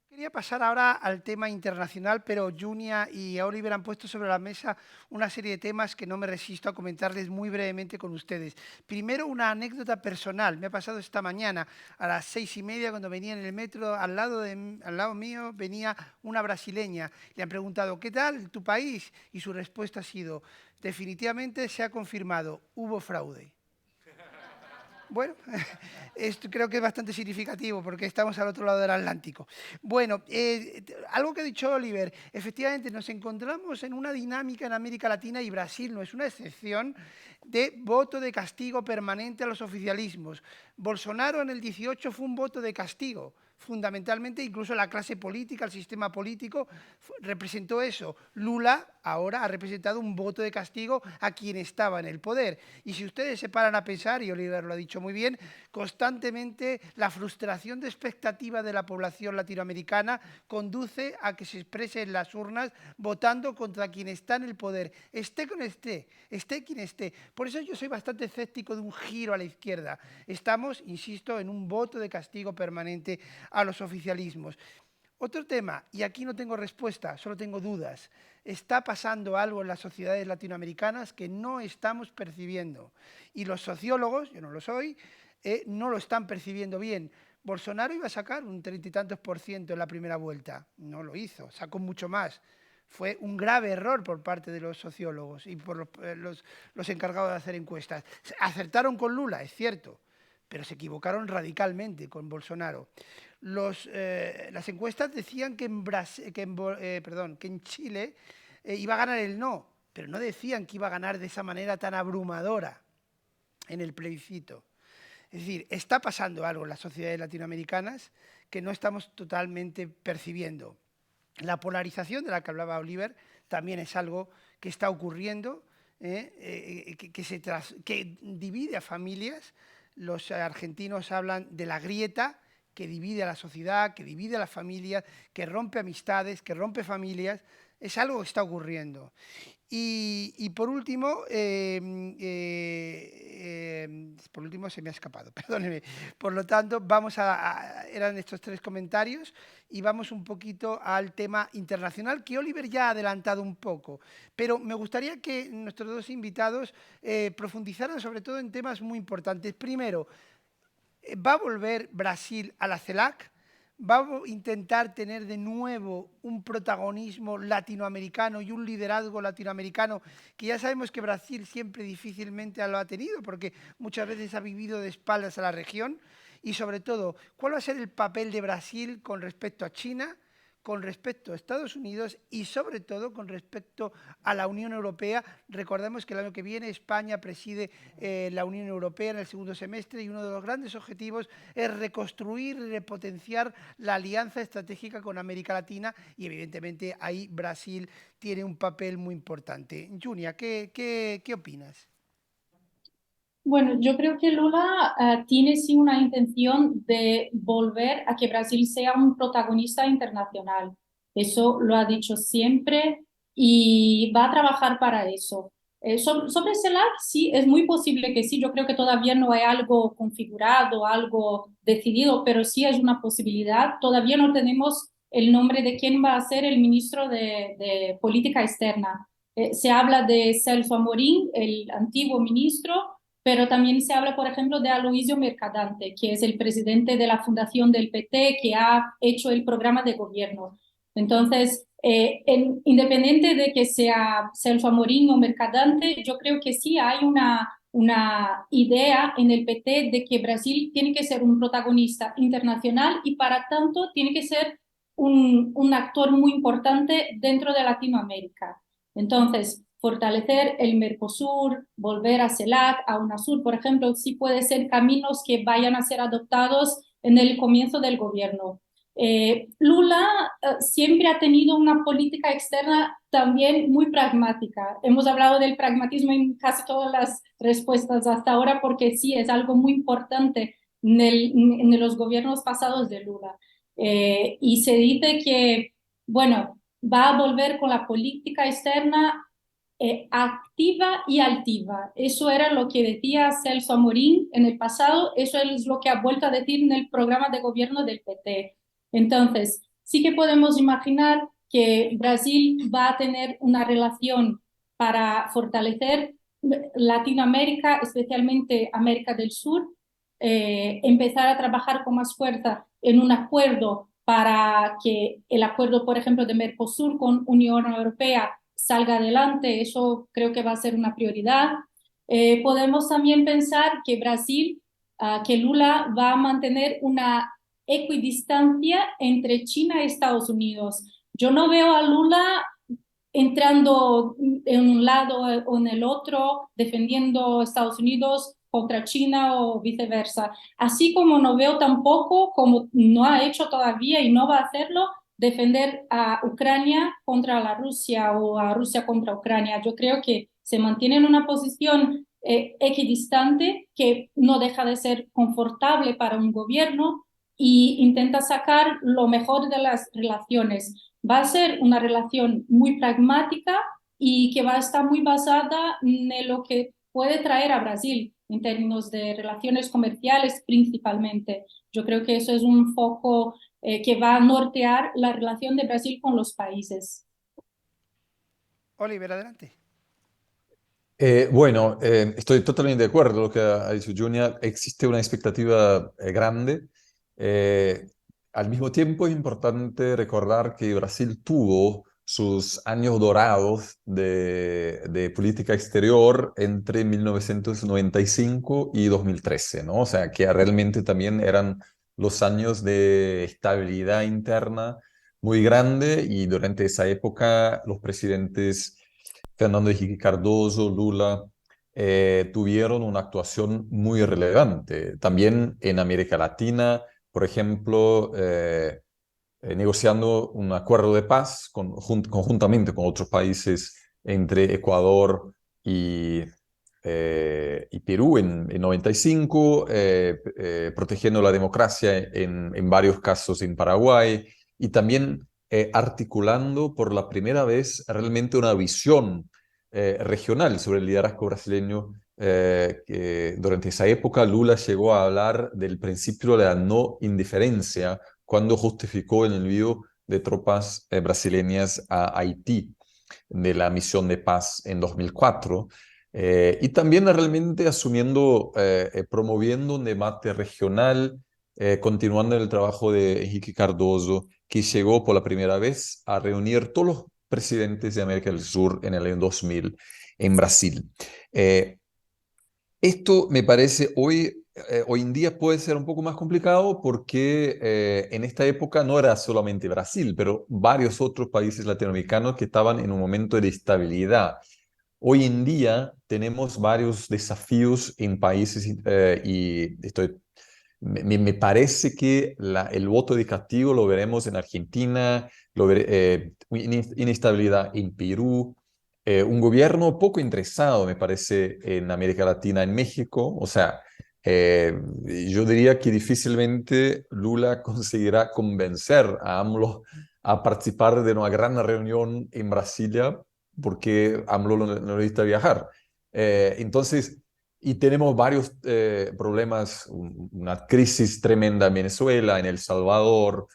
Quería pasar ahora al tema internacional, pero Junia y Oliver han puesto sobre la mesa una serie de temas que no me resisto a comentarles muy brevemente con ustedes. Primero, una anécdota personal. Me ha pasado esta mañana a las 6:30 cuando venía en el metro, al lado mío venía una brasileña. Le han preguntado, ¿qué tal tu país? Y su respuesta ha sido, definitivamente se ha confirmado, hubo fraude. Bueno, esto creo que es bastante significativo porque estamos al otro lado del Atlántico. Bueno, algo que ha dicho Oliver, efectivamente nos encontramos en una dinámica en América Latina y Brasil no es una excepción de voto de castigo permanente a los oficialismos. Bolsonaro en el 18 fue un voto de castigo. Fundamentalmente, incluso la clase política, el sistema político representó eso. Lula ahora ha representado un voto de castigo a quien estaba en el poder. Y si ustedes se paran a pensar, y Oliver lo ha dicho muy bien, constantemente la frustración de expectativa de la población latinoamericana conduce a que se exprese en las urnas votando contra quien está en el poder, esté quien esté. Por eso yo soy bastante escéptico de un giro a la izquierda. Estamos, insisto, en un voto de castigo permanente a los oficialismos. Otro tema, y aquí no tengo respuesta, solo tengo dudas. Está pasando algo en las sociedades latinoamericanas que no estamos percibiendo. Y los sociólogos, yo no lo soy, no lo están percibiendo bien. Bolsonaro iba a sacar un 30 y tantos % en la primera vuelta. No lo hizo, sacó mucho más. Fue un grave error por parte de los sociólogos y por los encargados de hacer encuestas. Acertaron con Lula, es cierto, pero se equivocaron radicalmente con Bolsonaro. Las encuestas decían que en Chile iba a ganar el no, pero no decían que iba a ganar de esa manera tan abrumadora en el plebiscito. Es decir, está pasando algo en las sociedades latinoamericanas que no estamos totalmente percibiendo. La polarización de la que hablaba Oliver también es algo que está ocurriendo, que divide a familias. Los argentinos hablan de la grieta que divide a la sociedad, que divide a las familias, que rompe amistades, que rompe familias. Es algo que está ocurriendo. Y por último se me ha escapado, perdóneme. Por lo tanto, eran estos 3 comentarios y vamos un poquito al tema internacional que Oliver ya ha adelantado un poco. Pero me gustaría que nuestros 2 invitados profundizaran sobre todo en temas muy importantes. Primero, ¿va a volver Brasil a la CELAC? ¿Va a intentar tener de nuevo un protagonismo latinoamericano y un liderazgo latinoamericano que ya sabemos que Brasil siempre difícilmente lo ha tenido porque muchas veces ha vivido de espaldas a la región? Y sobre todo, ¿cuál va a ser el papel de Brasil con respecto a China, con respecto a Estados Unidos y sobre todo con respecto a la Unión Europea. Recordemos que el año que viene España preside la Unión Europea en el segundo semestre y uno de los grandes objetivos es reconstruir y repotenciar la alianza estratégica con América Latina y evidentemente ahí Brasil tiene un papel muy importante. Junia, ¿qué opinas? Bueno, yo creo que Lula tiene sí una intención de volver a que Brasil sea un protagonista internacional. Eso lo ha dicho siempre y va a trabajar para eso. Sobre CELAC, sí, es muy posible que sí. Yo creo que todavía no hay algo configurado, algo decidido, pero sí es una posibilidad. Todavía no tenemos el nombre de quién va a ser el ministro de Política Externa. Se habla de Celso Amorín, el antiguo ministro, pero también se habla, por ejemplo, de Aloisio Mercadante, que es el presidente de la fundación del PT, que ha hecho el programa de gobierno. Entonces, independiente de que sea Celso Amorín o Mercadante, yo creo que sí hay una idea en el PT de que Brasil tiene que ser un protagonista internacional y para tanto tiene que ser un actor muy importante dentro de Latinoamérica. Entonces, fortalecer el Mercosur, volver a CELAC, a UNASUR, por ejemplo, sí puede ser caminos que vayan a ser adoptados en el comienzo del gobierno. Lula siempre ha tenido una política externa también muy pragmática. Hemos hablado del pragmatismo en casi todas las respuestas hasta ahora porque sí, es algo muy importante en los gobiernos pasados de Lula. Y se dice que, bueno, va a volver con la política externa activa y altiva. Eso era lo que decía Celso Amorín en el pasado, eso es lo que ha vuelto a decir en el programa de gobierno del PT. Entonces, sí que podemos imaginar que Brasil va a tener una relación para fortalecer Latinoamérica, especialmente América del Sur, empezar a trabajar con más fuerza en un acuerdo para que el acuerdo, por ejemplo, de Mercosur con Unión Europea salga adelante. Eso creo que va a ser una prioridad. Podemos también pensar que Brasil, que Lula va a mantener una equidistancia entre China y Estados Unidos. Yo no veo a Lula entrando en un lado o en el otro, defendiendo Estados Unidos contra China o viceversa. Así como no veo tampoco, como no ha hecho todavía y no va a hacerlo, defender a Ucrania contra la Rusia o a Rusia contra Ucrania. Yo creo que se mantiene en una posición equidistante que no deja de ser confortable para un gobierno y intenta sacar lo mejor de las relaciones. Va a ser una relación muy pragmática y que va a estar muy basada en lo que puede traer a Brasil en términos de relaciones comerciales principalmente. Yo creo que eso es un foco que va a nortear la relación de Brasil con los países. Oliver, adelante. Bueno, estoy totalmente de acuerdo con lo que ha dicho Junia. Existe una expectativa grande. Al mismo tiempo es importante recordar que Brasil tuvo sus años dorados de política exterior entre 1995 y 2013, ¿no? O sea, que realmente también eran los años de estabilidad interna muy grande y durante esa época los presidentes Fernando Henrique Cardoso, Lula, tuvieron una actuación muy relevante. También en América Latina, por ejemplo, negociando un acuerdo de paz conjuntamente con otros países entre Ecuador y Perú en 95, protegiendo la democracia en varios casos en Paraguay y también articulando por la primera vez realmente una visión regional sobre el liderazgo brasileño. Que durante esa época Lula llegó a hablar del principio de la no indiferencia cuando justificó el envío de tropas brasileñas a Haití de la misión de paz en 2004. Y también realmente asumiendo, promoviendo un debate regional, continuando el trabajo de Henrique Cardoso, que llegó por la primera vez a reunir todos los presidentes de América del Sur en el año 2000 en Brasil. Esto me parece hoy hoy en día puede ser un poco más complicado porque en esta época no era solamente Brasil, pero varios otros países latinoamericanos que estaban en un momento de estabilidad. Hoy en día tenemos varios desafíos en países y me parece que el voto de castigo lo veremos en Argentina, inestabilidad en Perú, un gobierno poco interesado, me parece, en América Latina, en México. O sea, eh, yo diría que difícilmente Lula conseguirá convencer a AMLO a participar de una gran reunión en Brasilia porque AMLO no necesita viajar. Entonces, y tenemos varios problemas, una crisis tremenda en Venezuela, en El Salvador.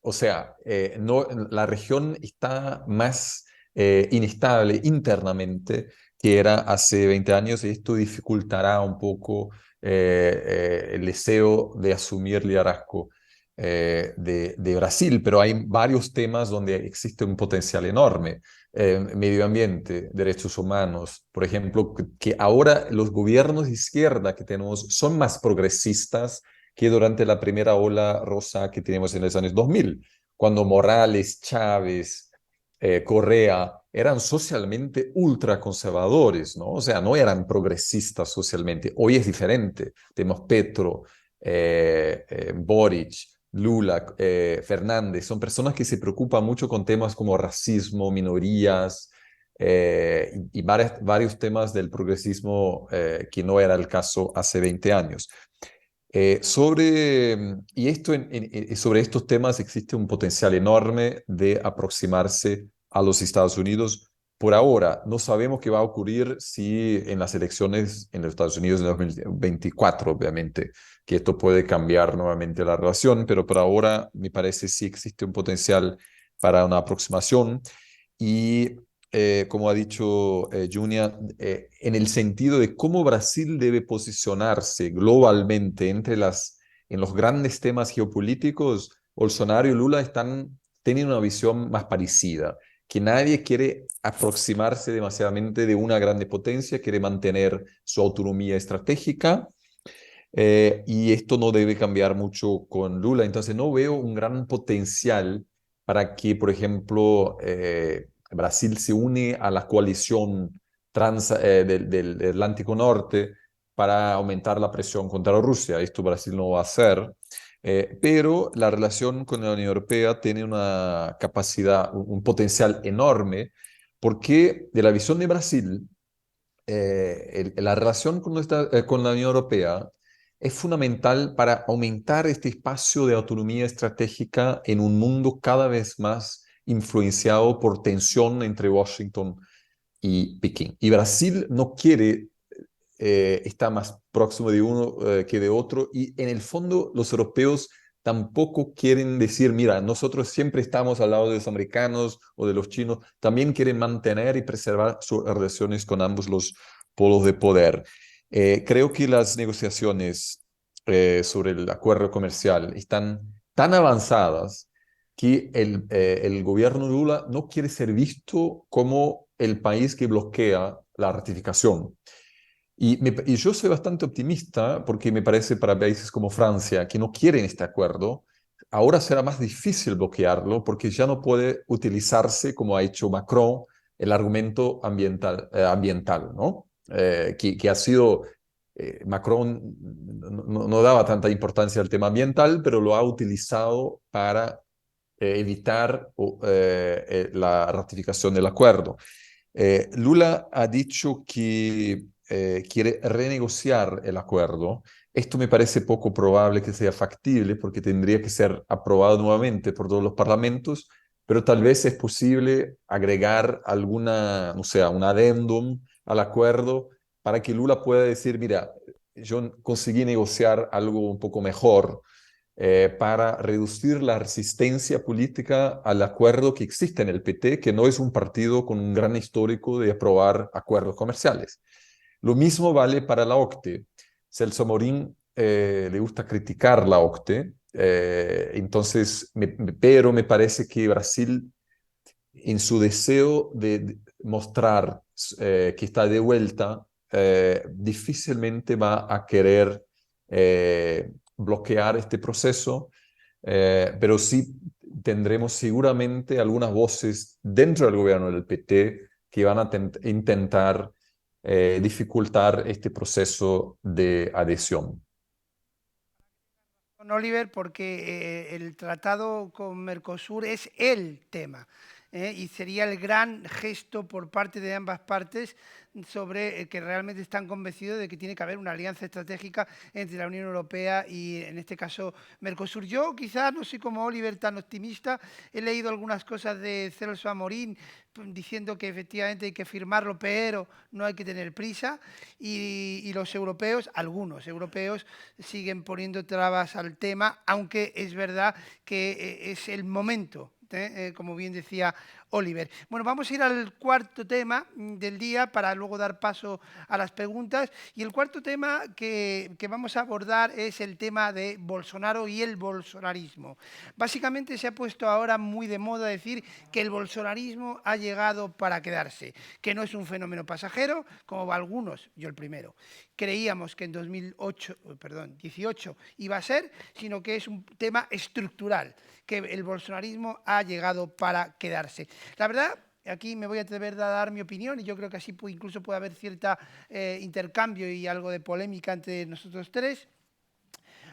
O sea, no, la región está más inestable internamente que era hace 20 años y esto dificultará un poco el deseo de asumir liderazgo de Brasil, pero hay varios temas donde existe un potencial enorme. Medio ambiente, derechos humanos, por ejemplo, que ahora los gobiernos de izquierda que tenemos son más progresistas que durante la primera ola rosa que tenemos en los años 2000, cuando Morales, Chávez, Correa eran socialmente ultraconservadores, ¿no? O sea, no eran progresistas socialmente. Hoy es diferente. Tenemos Petro, Boric, Lula, Fernández, son personas que se preocupan mucho con temas como racismo, minorías y varios temas del progresismo que no era el caso hace 20 años. Sobre estos temas existe un potencial enorme de aproximarse a los Estados Unidos. Por ahora, no sabemos qué va a ocurrir si en las elecciones en los Estados Unidos en 2024, obviamente, que esto puede cambiar nuevamente la relación, pero por ahora me parece sí existe un potencial para una aproximación. Y como ha dicho Junia, en el sentido de cómo Brasil debe posicionarse globalmente en los grandes temas geopolíticos, Bolsonaro y Lula están teniendo una visión más parecida, que nadie quiere aproximarse demasiadamente de una grande potencia, quiere mantener su autonomía estratégica. Y esto no debe cambiar mucho con Lula. Entonces no veo un gran potencial para que, por ejemplo, Brasil se une a la coalición del Atlántico Norte para aumentar la presión contra Rusia. Esto Brasil no va a hacer. Pero la relación con la Unión Europea tiene una capacidad, un potencial enorme, porque de la visión de Brasil, la relación con la Unión Europea es fundamental para aumentar este espacio de autonomía estratégica en un mundo cada vez más influenciado por tensión entre Washington y Pekín. Y Brasil no quiere estar más próximo de uno que de otro, y en el fondo los europeos tampoco quieren decir, mira, nosotros siempre estamos al lado de los americanos o de los chinos, también quieren mantener y preservar sus relaciones con ambos los polos de poder. Creo que las negociaciones sobre el acuerdo comercial están tan avanzadas que el gobierno Lula no quiere ser visto como el país que bloquea la ratificación. Y yo soy bastante optimista porque me parece para países como Francia, que no quieren este acuerdo, ahora será más difícil bloquearlo porque ya no puede utilizarse, como ha hecho Macron, el argumento ambiental, ¿no? Que ha sido, Macron no daba tanta importancia al tema ambiental, pero lo ha utilizado para evitar la ratificación del acuerdo. Lula ha dicho que quiere renegociar el acuerdo. Esto me parece poco probable que sea factible porque tendría que ser aprobado nuevamente por todos los parlamentos, pero tal vez es posible agregar alguna, no sé, un adendum al acuerdo para que Lula pueda decir, mira, yo conseguí negociar algo un poco mejor para reducir la resistencia política al acuerdo que existe en el PT, que no es un partido con un gran histórico de aprobar acuerdos comerciales. Lo mismo vale para la OCDE. Celso Morín le gusta criticar la OCDE, pero me parece que Brasil, en su deseo de mostrar que está de vuelta difícilmente va a querer bloquear este proceso, pero sí tendremos seguramente algunas voces dentro del gobierno del PT que van a intentar dificultar este proceso de adhesión. Con Oliver, porque el tratado con Mercosur es el tema. Y sería el gran gesto por parte de ambas partes sobre que realmente están convencidos de que tiene que haber una alianza estratégica entre la Unión Europea y, en este caso, Mercosur. Yo quizás no soy como Oliver tan optimista, he leído algunas cosas de Celso Amorín diciendo que efectivamente hay que firmarlo, pero no hay que tener prisa, y los europeos, algunos europeos, siguen poniendo trabas al tema, aunque es verdad que es el momento, como bien decía Oliver. Bueno, vamos a ir al cuarto tema del día para luego dar paso a las preguntas. Y el cuarto tema que vamos a abordar es el tema de Bolsonaro y el bolsonarismo. Básicamente se ha puesto ahora muy de moda decir que el bolsonarismo ha llegado para quedarse, que no es un fenómeno pasajero, como algunos, yo el primero, creíamos que en 2018 iba a ser, sino que es un tema estructural, que el bolsonarismo ha llegado para quedarse. La verdad, aquí me voy a atrever a dar mi opinión y yo creo que así incluso puede haber cierto intercambio y algo de polémica entre nosotros tres.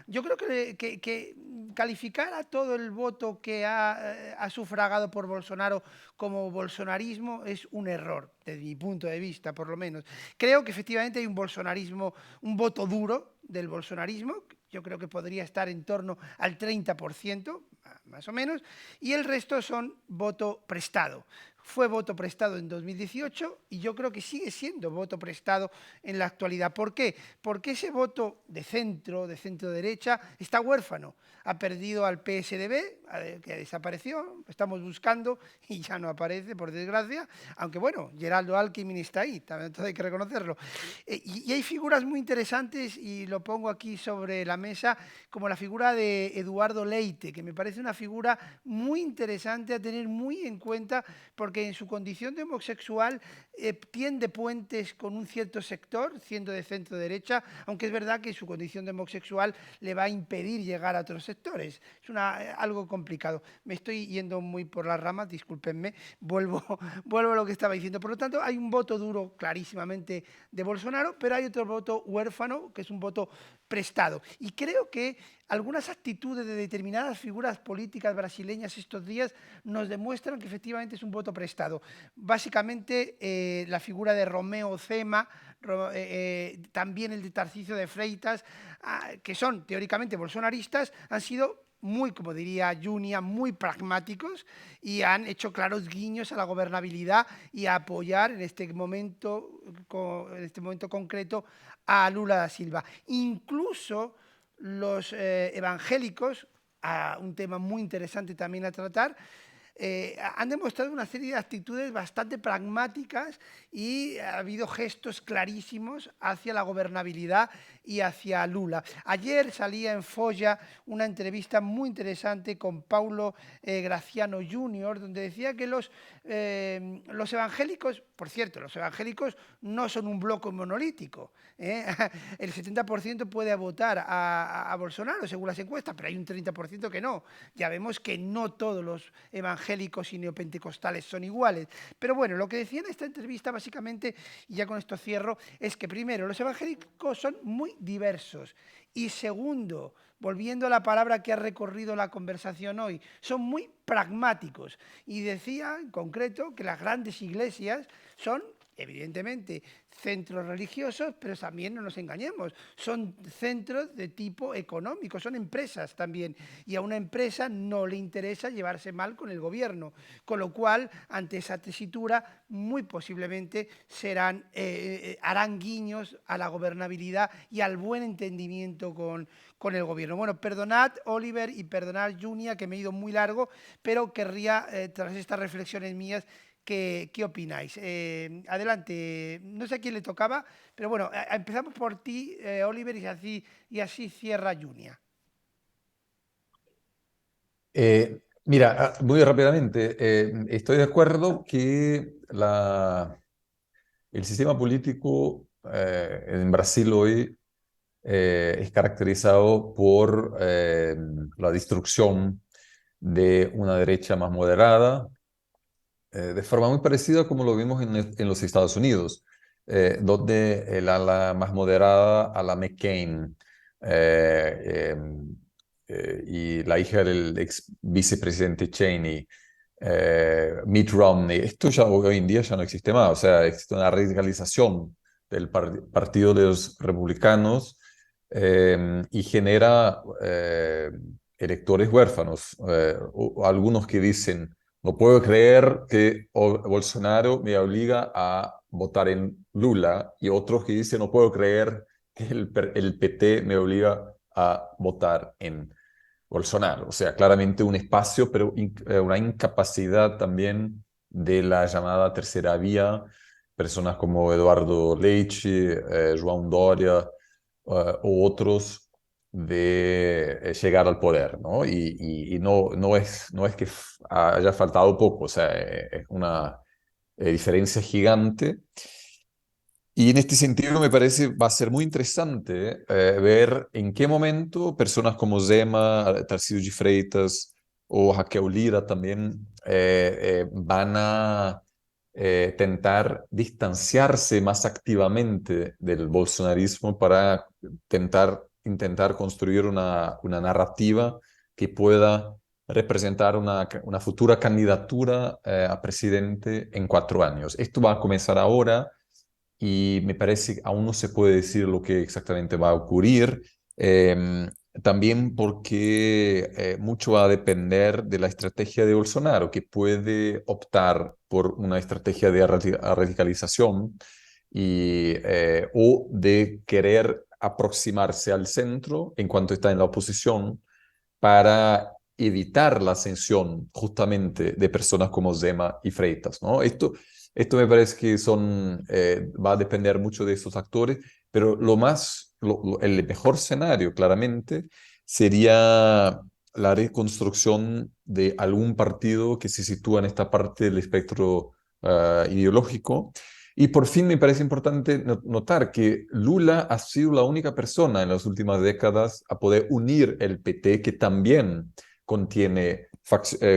Yo creo que calificar a todo el voto que ha sufragado por Bolsonaro como bolsonarismo es un error, desde mi punto de vista, por lo menos. Creo que efectivamente hay un bolsonarismo, un voto duro del bolsonarismo, yo creo que podría estar en torno al 30%, más o menos, y el resto son voto prestado. Fue voto prestado en 2018 y yo creo que sigue siendo voto prestado en la actualidad. ¿Por qué? Porque ese voto de centro derecha, está huérfano. Ha perdido al PSDB, que desapareció, estamos buscando y ya no aparece, por desgracia, aunque bueno, Geraldo Alckmin está ahí, también hay que reconocerlo. Y hay figuras muy interesantes, y lo pongo aquí sobre la mesa, como la figura de Eduardo Leite, que me parece una figura muy interesante a tener muy en cuenta, porque en su condición de homosexual tiende puentes con un cierto sector, siendo de centro derecha, aunque es verdad que su condición de homosexual le va a impedir llegar a otros sectores. Es algo complicado. Me estoy yendo muy por las ramas, discúlpenme, vuelvo a lo que estaba diciendo. Por lo tanto, hay un voto duro clarísimamente de Bolsonaro, pero hay otro voto huérfano, que es un voto prestado. Y creo que algunas actitudes de determinadas figuras políticas brasileñas estos días nos demuestran que efectivamente es un voto prestado. Básicamente, la figura de Romeo Zema, también el de Tarcísio de Freitas, que son teóricamente bolsonaristas, han sido muy, como diría Junia, muy pragmáticos y han hecho claros guiños a la gobernabilidad y a apoyar en este momento concreto a Lula da Silva. Incluso los evangélicos, un tema muy interesante también a tratar, han demostrado una serie de actitudes bastante pragmáticas y ha habido gestos clarísimos hacia la gobernabilidad y hacia Lula. Ayer salía en Folla una entrevista muy interesante con Paulo Graciano Jr., donde decía que los evangélicos, por cierto, los evangélicos no son un bloque monolítico. El 70% puede votar a Bolsonaro, según las encuestas, pero hay un 30% que no. Ya vemos que no todos los evangélicos y neopentecostales son iguales. Pero bueno, lo que decía en esta entrevista básicamente, y ya con esto cierro, es que primero, los evangélicos son muy diversos, y segundo, volviendo a la palabra que ha recorrido la conversación hoy, son muy pragmáticos. Y decía en concreto que las grandes iglesias son, evidentemente, centros religiosos, pero también no nos engañemos, son centros de tipo económico, son empresas también, y a una empresa no le interesa llevarse mal con el gobierno, con lo cual, ante esa tesitura, muy posiblemente harán guiños a la gobernabilidad y al buen entendimiento con el gobierno. Bueno, perdonad, Oliver, y perdonad, Junia, que me he ido muy largo, pero querría, tras estas reflexiones mías, ¿qué opináis? Adelante, no sé a quién le tocaba, pero bueno, empezamos por ti, Oliver, y así cierra Junia. Mira, muy rápidamente, estoy de acuerdo que el sistema político en Brasil hoy es caracterizado por la destrucción de una derecha más moderada, de forma muy parecida como lo vimos en los Estados Unidos, donde el ala más moderada, a la McCain, eh, y la hija del ex vicepresidente Cheney, Mitt Romney, esto ya hoy en día ya no existe más, o sea, existe una radicalización del Partido de los Republicanos, y genera electores huérfanos, o algunos que dicen: no puedo creer que Bolsonaro me obliga a votar en Lula, y otros que dicen: no puedo creer que el PT me obliga a votar en Bolsonaro. O sea, claramente un espacio, pero una incapacidad también de la llamada tercera vía, personas como Eduardo Leite, João Doria, u otros, de llegar al poder, ¿no? Y no es que haya faltado poco, o sea, es una diferencia gigante. Y en este sentido me parece va a ser muy interesante ver en qué momento personas como Zema, Tarcísio de Freitas o Raquel Lira también van a tentar distanciarse más activamente del bolsonarismo para intentar construir una narrativa que pueda representar una futura candidatura a presidente en 4 años. Esto va a comenzar ahora y me parece que aún no se puede decir lo que exactamente va a ocurrir, también porque mucho va a depender de la estrategia de Bolsonaro, que puede optar por una estrategia de radicalización o de querer aproximarse al centro en cuanto está en la oposición para evitar la ascensión justamente de personas como Zema y Freitas, ¿no? Esto me parece que va a depender mucho de esos actores, pero el mejor escenario claramente sería la reconstrucción de algún partido que se sitúa en esta parte del espectro ideológico. Y por fin me parece importante notar que Lula ha sido la única persona en las últimas décadas a poder unir el PT, que también contiene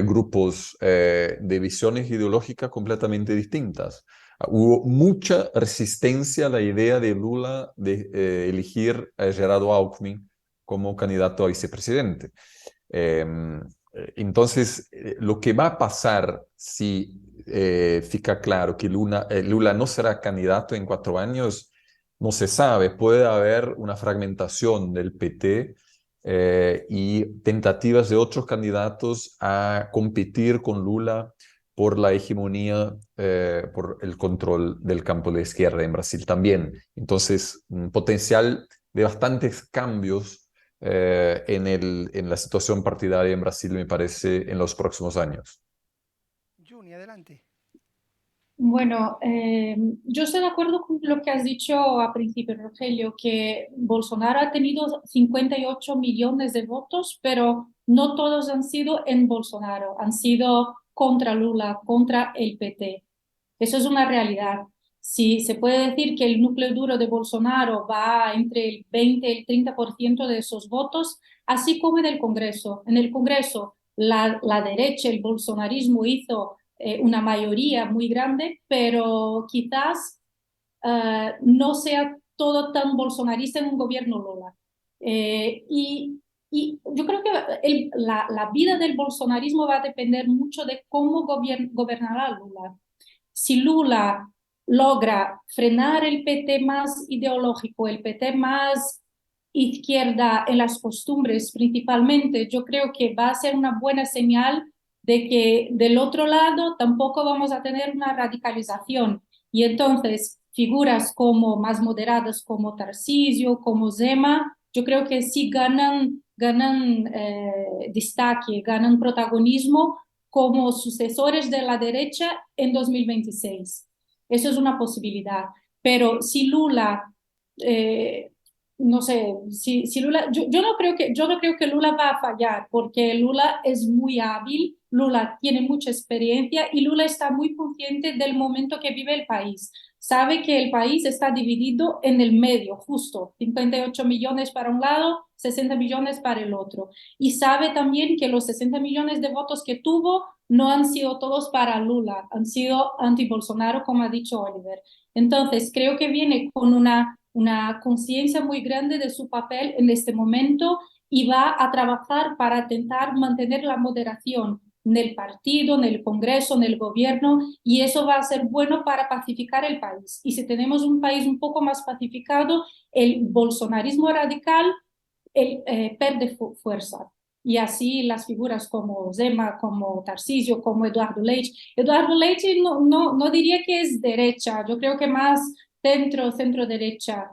grupos de visiones ideológicas completamente distintas. Hubo mucha resistencia a la idea de Lula de elegir a Gerardo Alckmin como candidato a vicepresidente. Eh, entonces, lo que va a pasar si fica claro que Lula no será candidato en 4 años, no se sabe. Puede haber una fragmentación del PT y tentativas de otros candidatos a competir con Lula por la hegemonía, por el control del campo de izquierda en Brasil también. Entonces, un potencial de bastantes cambios en la situación partidaria en Brasil, me parece, en los próximos años. Juni, adelante. Bueno, yo estoy de acuerdo con lo que has dicho a principio, Rogelio, que Bolsonaro ha tenido 58 millones de votos, pero no todos han sido en Bolsonaro, han sido contra Lula, contra el PT. Eso es una realidad. Si se puede decir que el núcleo duro de Bolsonaro va entre el 20 y el 30% de esos votos, así como en el Congreso. En el Congreso, la derecha, el bolsonarismo hizo una mayoría muy grande, pero quizás no sea todo tan bolsonarista en un gobierno Lula. Y yo creo que la vida del bolsonarismo va a depender mucho de cómo gobernará Lula. Si Lula logra frenar el PT más ideológico, el PT más izquierda en las costumbres principalmente, yo creo que va a ser una buena señal de que del otro lado tampoco vamos a tener una radicalización. Y entonces figuras como más moderadas como Tarcísio, como Zema, yo creo que sí ganan destaque, ganan protagonismo como sucesores de la derecha en 2026. Eso es una posibilidad. Pero si Lula, no sé, si Lula, yo no creo que Lula va a fallar, porque Lula es muy hábil, Lula tiene mucha experiencia y Lula está muy consciente del momento que vive el país. sabe que el país está dividido en el medio, justo, 58 millones para un lado, 60 millones para el otro. Y sabe también que los 60 millones de votos que tuvo no han sido todos para Lula, han sido anti-Bolsonaro, como ha dicho Oliver. Entonces, creo que viene con una conciencia muy grande de su papel en este momento y va a trabajar para intentar mantener la moderación en el partido, en el Congreso, en el gobierno, y eso va a ser bueno para pacificar el país. Y si tenemos un país un poco más pacificado, el bolsonarismo radical pierde fuerza. Y así las figuras como Zema, como Tarcísio, como Eduardo Leite. Eduardo Leite no diría que es derecha, yo creo que más centro-derecha.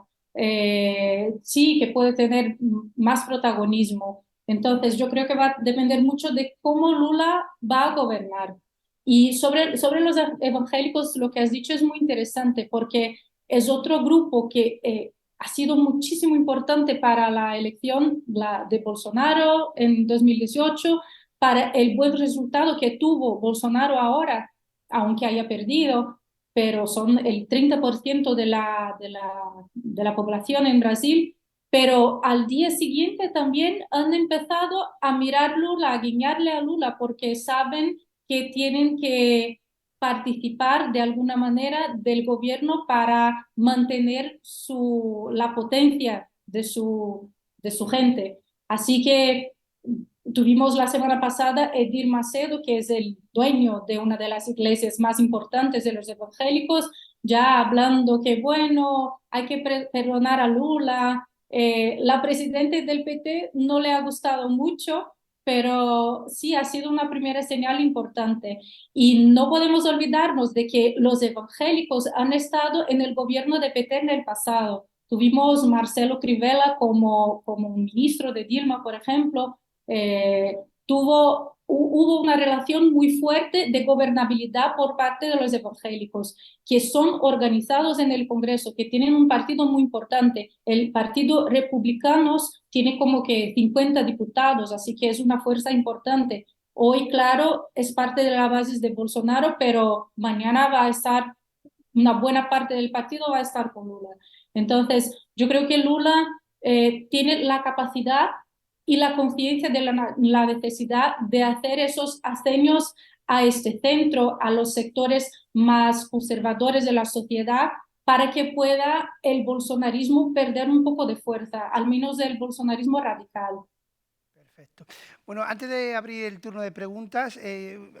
Sí, que puede tener más protagonismo. Entonces, yo creo que va a depender mucho de cómo Lula va a gobernar. Y sobre los evangélicos, lo que has dicho es muy interesante porque es otro grupo que ha sido muchísimo importante para la elección de Bolsonaro en 2018, para el buen resultado que tuvo Bolsonaro ahora, aunque haya perdido, pero son el 30% de la población en Brasil. Pero al día siguiente también han empezado a mirar Lula, a guiñarle a Lula, porque saben que tienen que participar de alguna manera del gobierno para mantener la potencia de su gente. Así que tuvimos la semana pasada Edir Macedo, que es el dueño de una de las iglesias más importantes de los evangélicos, ya hablando que, bueno, hay que perdonar a Lula. La presidenta del PT no le ha gustado mucho, pero sí ha sido una primera señal importante. Y no podemos olvidarnos de que los evangélicos han estado en el gobierno de PT en el pasado. Tuvimos Marcelo Crivella como un ministro de Dilma, por ejemplo. Hubo una relación muy fuerte de gobernabilidad por parte de los evangélicos, que son organizados en el Congreso, que tienen un partido muy importante. El Partido Republicanos tiene como que 50 diputados, así que es una fuerza importante. Hoy, claro, es parte de la base de Bolsonaro, pero mañana va a estar, una buena parte del partido va a estar con Lula. Entonces, yo creo que Lula tiene la capacidad y la conciencia de la necesidad de hacer esos ascensos a este centro, a los sectores más conservadores de la sociedad, para que pueda el bolsonarismo perder un poco de fuerza, al menos el bolsonarismo radical. Perfecto. Bueno, antes de abrir el turno de preguntas,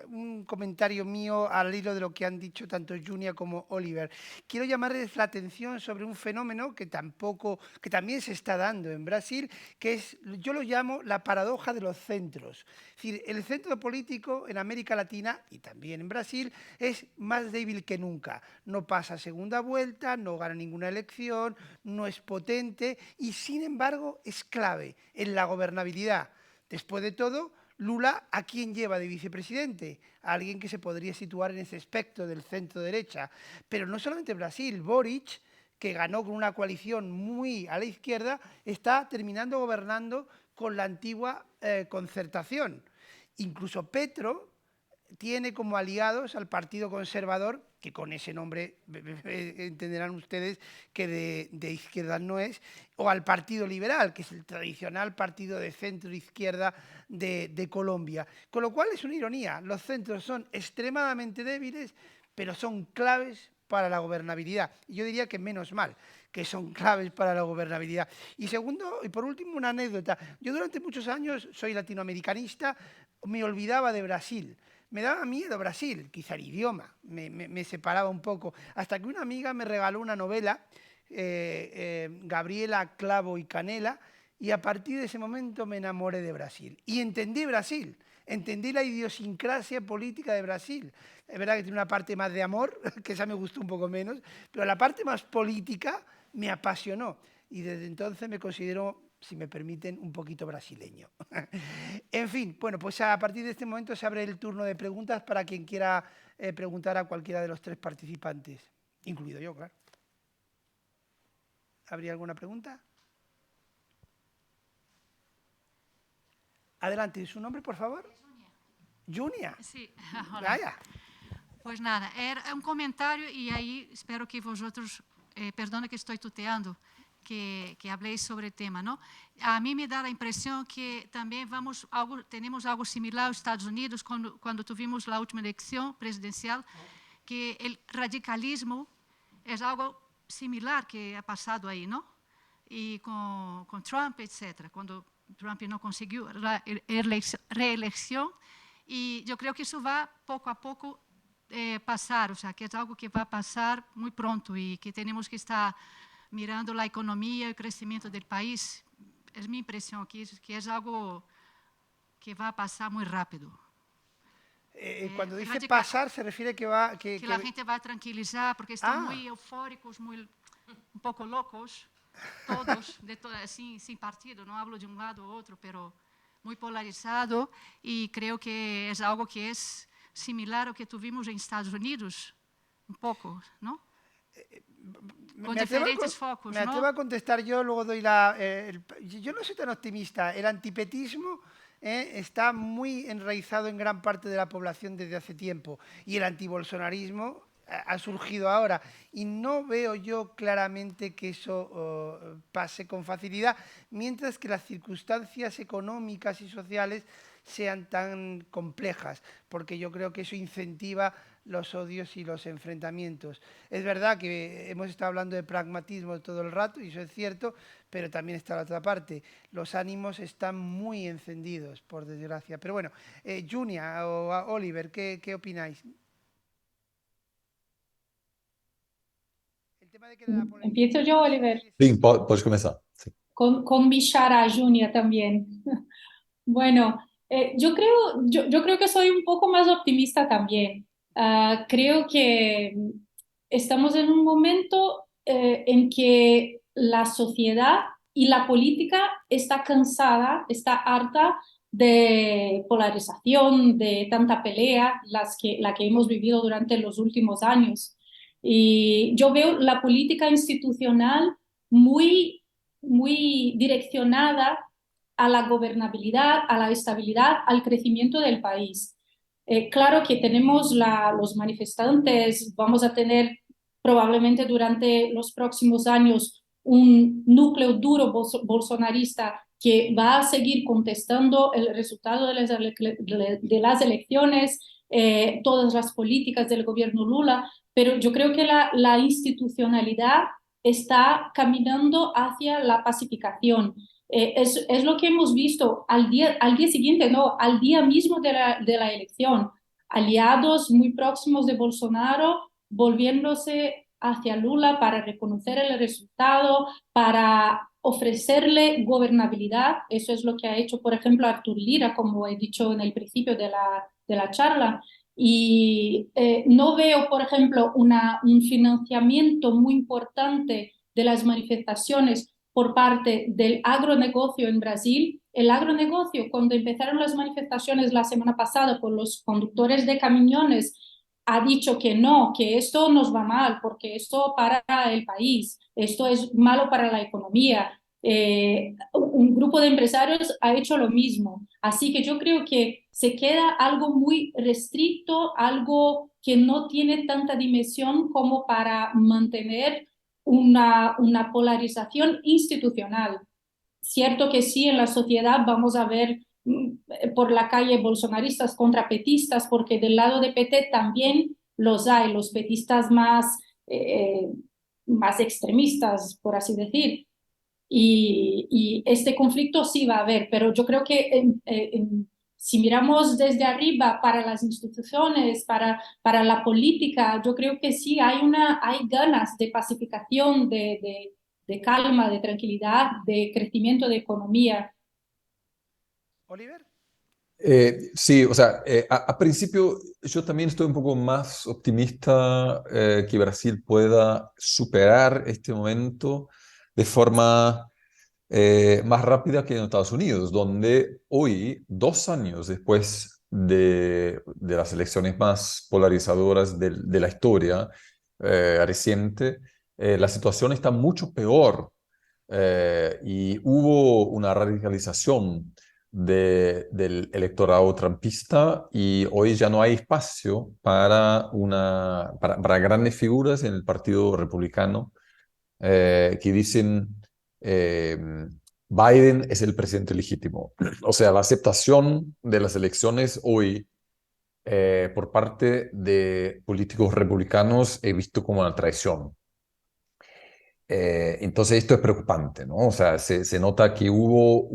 un comentario mío al hilo de lo que han dicho tanto Junia como Oliver. Quiero llamarles la atención sobre un fenómeno que también se está dando en Brasil, que es, yo lo llamo la paradoja de los centros. Es decir, el centro político en América Latina y también en Brasil es más débil que nunca. No pasa segunda vuelta, no gana ninguna elección, no es potente y, sin embargo, es clave en la gobernabilidad. Después de todo, Lula, ¿a quién lleva de vicepresidente? A alguien que se podría situar en ese espectro del centro-derecha. Pero no solamente Brasil, Boric, que ganó con una coalición muy a la izquierda, está terminando gobernando con la antigua concertación. Incluso Petro tiene como aliados al Partido Conservador, que con ese nombre entenderán ustedes que de izquierda no es, o al Partido Liberal, que es el tradicional partido de centro-izquierda de Colombia. Con lo cual es una ironía, los centros son extremadamente débiles, pero son claves para la gobernabilidad. Y yo diría que menos mal que son claves para la gobernabilidad. Y segundo, y por último, una anécdota. Yo durante muchos años soy latinoamericanista, me olvidaba de Brasil. Me daba miedo Brasil, quizá el idioma, me separaba un poco, hasta que una amiga me regaló una novela, Gabriela Clavo y Canela, y a partir de ese momento me enamoré de Brasil. Y entendí Brasil, entendí la idiosincrasia política de Brasil. Es verdad que tiene una parte más de amor, que esa me gustó un poco menos, pero la parte más política me apasionó. Y desde entonces me considero, si me permiten, un poquito brasileño. En fin, bueno, pues a partir de este momento se abre el turno de preguntas para quien quiera preguntar a cualquiera de los tres participantes, incluido yo, claro. ¿Habría alguna pregunta? Adelante, ¿su nombre, por favor? Junia. Junia. Sí, hola. Vaya. Pues nada, era un comentario y ahí espero que vosotros, perdona que estoy tuteando, que habléis sobre el tema, ¿no? A mí me da la impresión que también tenemos algo similar a los Estados Unidos cuando tuvimos la última elección presidencial, que el radicalismo es algo similar que ha pasado ahí, ¿no? Y con Trump, etcétera, cuando Trump no consiguió la reelección, y yo creo que eso va poco a poco pasar, o sea, que es algo que va a pasar muy pronto y que tenemos que estar mirando la economía y el crecimiento del país. Es mi impresión que es algo que va a pasar muy rápido. Cuando dice pasar, se refiere que va... Que la gente va a tranquilizar porque están muy eufóricos, un poco locos, todos, sin partido, no hablo de un lado u otro, pero muy polarizado, y creo que es algo que es similar a lo que tuvimos en Estados Unidos, un poco, ¿no? Con diferentes focos, me atrevo a contestar yo, luego doy yo no soy tan optimista. El antipetismo está muy enraizado en gran parte de la población desde hace tiempo, y el antibolsonarismo ha surgido ahora, y no veo yo claramente que eso pase con facilidad, mientras que las circunstancias económicas y sociales sean tan complejas, porque yo creo que eso incentiva los odios y los enfrentamientos. Es verdad que hemos estado hablando de pragmatismo todo el rato, y eso es cierto, pero también está la otra parte. Los ánimos están muy encendidos, por desgracia. Pero bueno, Junia o Oliver, ¿qué opináis? Empiezo yo, Oliver. Sí, puedes comenzar. Sí. Con mi Shara Junia también. Bueno, yo creo que soy un poco más optimista también. Creo que estamos en un momento en que la sociedad y la política está cansada, está harta de polarización, de tanta pelea, la que hemos vivido durante los últimos años. Y yo veo la política institucional muy direccionada a la gobernabilidad, a la estabilidad, al crecimiento del país. Claro que tenemos los manifestantes, vamos a tener probablemente durante los próximos años un núcleo duro bolsonarista que va a seguir contestando el resultado de las elecciones, todas las políticas del gobierno Lula, pero yo creo que la institucionalidad está caminando hacia la pacificación. Es lo que hemos visto al día siguiente, no, al día mismo de la elección. Aliados muy próximos de Bolsonaro volviéndose hacia Lula para reconocer el resultado, para ofrecerle gobernabilidad. Eso es lo que ha hecho, por ejemplo, Artur Lira, como he dicho en el principio de la charla. Y no veo, por ejemplo, un financiamiento muy importante de las manifestaciones por parte del agronegocio en Brasil. El agronegocio, cuando empezaron las manifestaciones la semana pasada con los conductores de camiones, ha dicho que no, que esto nos va mal, porque esto para el país, esto es malo para la economía. Un grupo de empresarios ha hecho lo mismo. Así que yo creo que se queda algo muy restricto, algo que no tiene tanta dimensión como para mantener una polarización institucional. Cierto que sí, en la sociedad vamos a ver por la calle bolsonaristas contra petistas, porque del lado de PT también los hay, los petistas más extremistas, por así decir. Y este conflicto sí va a haber, pero yo creo que si miramos desde arriba para las instituciones, para la política, yo creo que sí hay ganas de pacificación, de calma, de tranquilidad, de crecimiento de economía. Oliver. Sí, o sea, a principio yo también estoy un poco más optimista que Brasil pueda superar este momento de forma más rápida que en Estados Unidos, donde hoy, 2 años después de las elecciones más polarizadoras de la historia reciente, la situación está mucho peor y hubo una radicalización del electorado trumpista y hoy ya no hay espacio para grandes figuras en el Partido Republicano que dicen eh, Biden es el presidente legítimo. O sea, la aceptación de las elecciones hoy por parte de políticos republicanos he visto como una traición. Entonces esto es preocupante, ¿no? O sea, se nota que hubo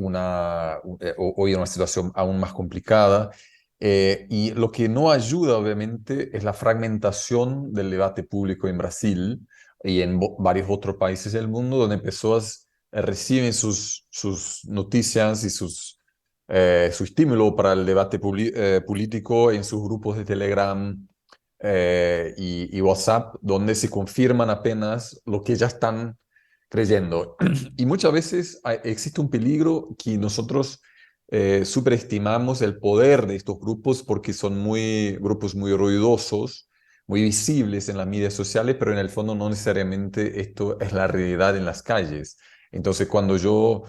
hoy una situación aún más complicada y lo que no ayuda obviamente es la fragmentación del debate público en Brasil y en varios otros países del mundo donde personas reciben sus noticias y su estímulo para el debate político en sus grupos de Telegram y WhatsApp, donde se confirman apenas lo que ya están creyendo. Y muchas veces existe un peligro que nosotros superestimamos el poder de estos grupos porque son grupos muy ruidosos, muy visibles en las medias sociales, pero en el fondo no necesariamente esto es la realidad en las calles. Entonces, cuando yo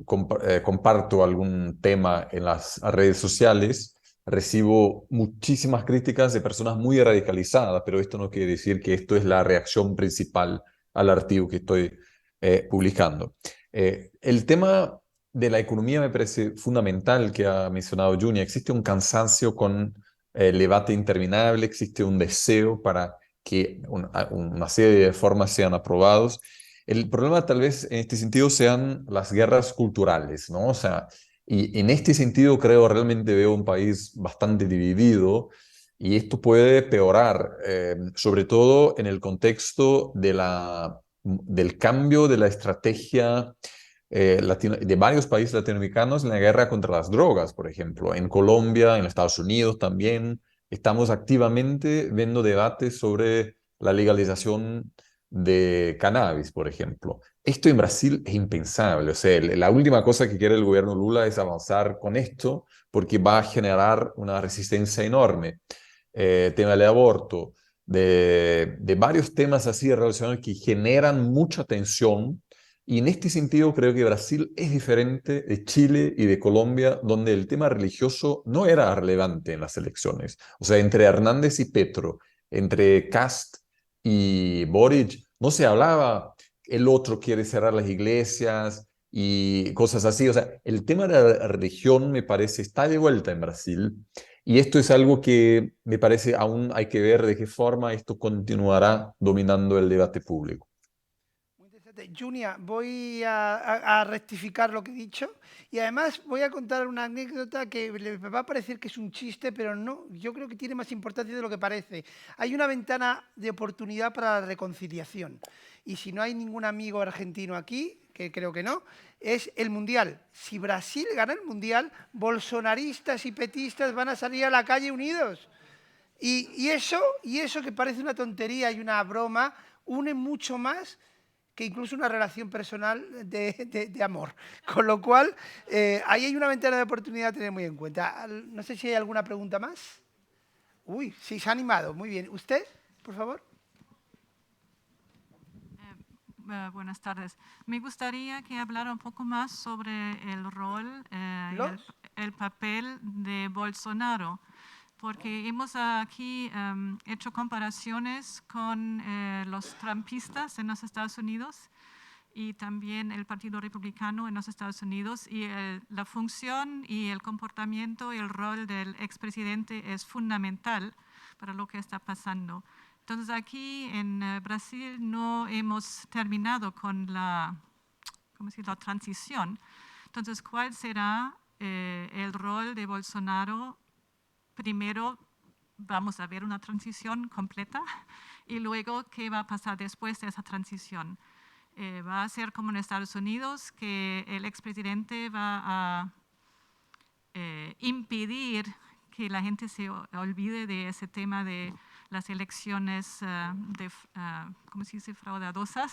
comparto algún tema en las redes sociales, recibo muchísimas críticas de personas muy radicalizadas, pero esto no quiere decir que esto es la reacción principal al artículo que estoy publicando. El tema de la economía me parece fundamental que ha mencionado Juni. Existe un cansancio con el debate interminable, existe un deseo para que una serie de reformas sean aprobados. El problema tal vez en este sentido sean las guerras culturales, ¿no? O sea, y en este sentido creo realmente veo un país bastante dividido y esto puede peorar, sobre todo en el contexto del cambio de la estrategia de varios países latinoamericanos en la guerra contra las drogas, por ejemplo. En Colombia, en Estados Unidos también estamos activamente viendo debates sobre la legalización de cannabis, por ejemplo. Esto en Brasil es impensable. O sea, la última cosa que quiere el gobierno Lula es avanzar con esto porque va a generar una resistencia enorme. Tema del aborto, de varios temas así relacionados que generan mucha tensión. Y en este sentido creo que Brasil es diferente de Chile y de Colombia, donde el tema religioso no era relevante en las elecciones. O sea, entre Hernández y Petro, entre Kast y Boric, no se hablaba, el otro quiere cerrar las iglesias y cosas así. O sea, el tema de la religión me parece está de vuelta en Brasil y esto es algo que me parece aún hay que ver de qué forma esto continuará dominando el debate público. Muy interesante. Junia, voy a rectificar lo que he dicho y además voy a contar una anécdota que le va a parecer que es un chiste, pero no, yo creo que tiene más importancia de lo que parece. Hay una ventana de oportunidad para la reconciliación y si no hay ningún amigo argentino aquí, que creo que no, es el Mundial. Si Brasil gana el Mundial, bolsonaristas y petistas van a salir a la calle unidos. Y eso que parece una tontería y una broma, une mucho más que incluso una relación personal de amor. Con lo cual, ahí hay una ventana de oportunidad a tener muy en cuenta. No sé si hay alguna pregunta más. Uy, sí, se ha animado. Muy bien. ¿Usted, por favor? Buenas tardes. Me gustaría que hablara un poco más sobre el rol y el papel de Bolsonaro, porque hemos aquí hecho comparaciones con los trumpistas en los Estados Unidos y también el Partido Republicano en los Estados Unidos, y la función y el comportamiento y el rol del expresidente es fundamental para lo que está pasando. Entonces aquí en Brasil no hemos terminado con la transición. Entonces, ¿cuál será el rol de Bolsonaro? Primero vamos a ver una transición completa y luego qué va a pasar después de esa transición. Va a ser como en Estados Unidos, que el expresidente va a impedir que la gente se olvide de ese tema de las elecciones ¿cómo se dice? Fraudulosas.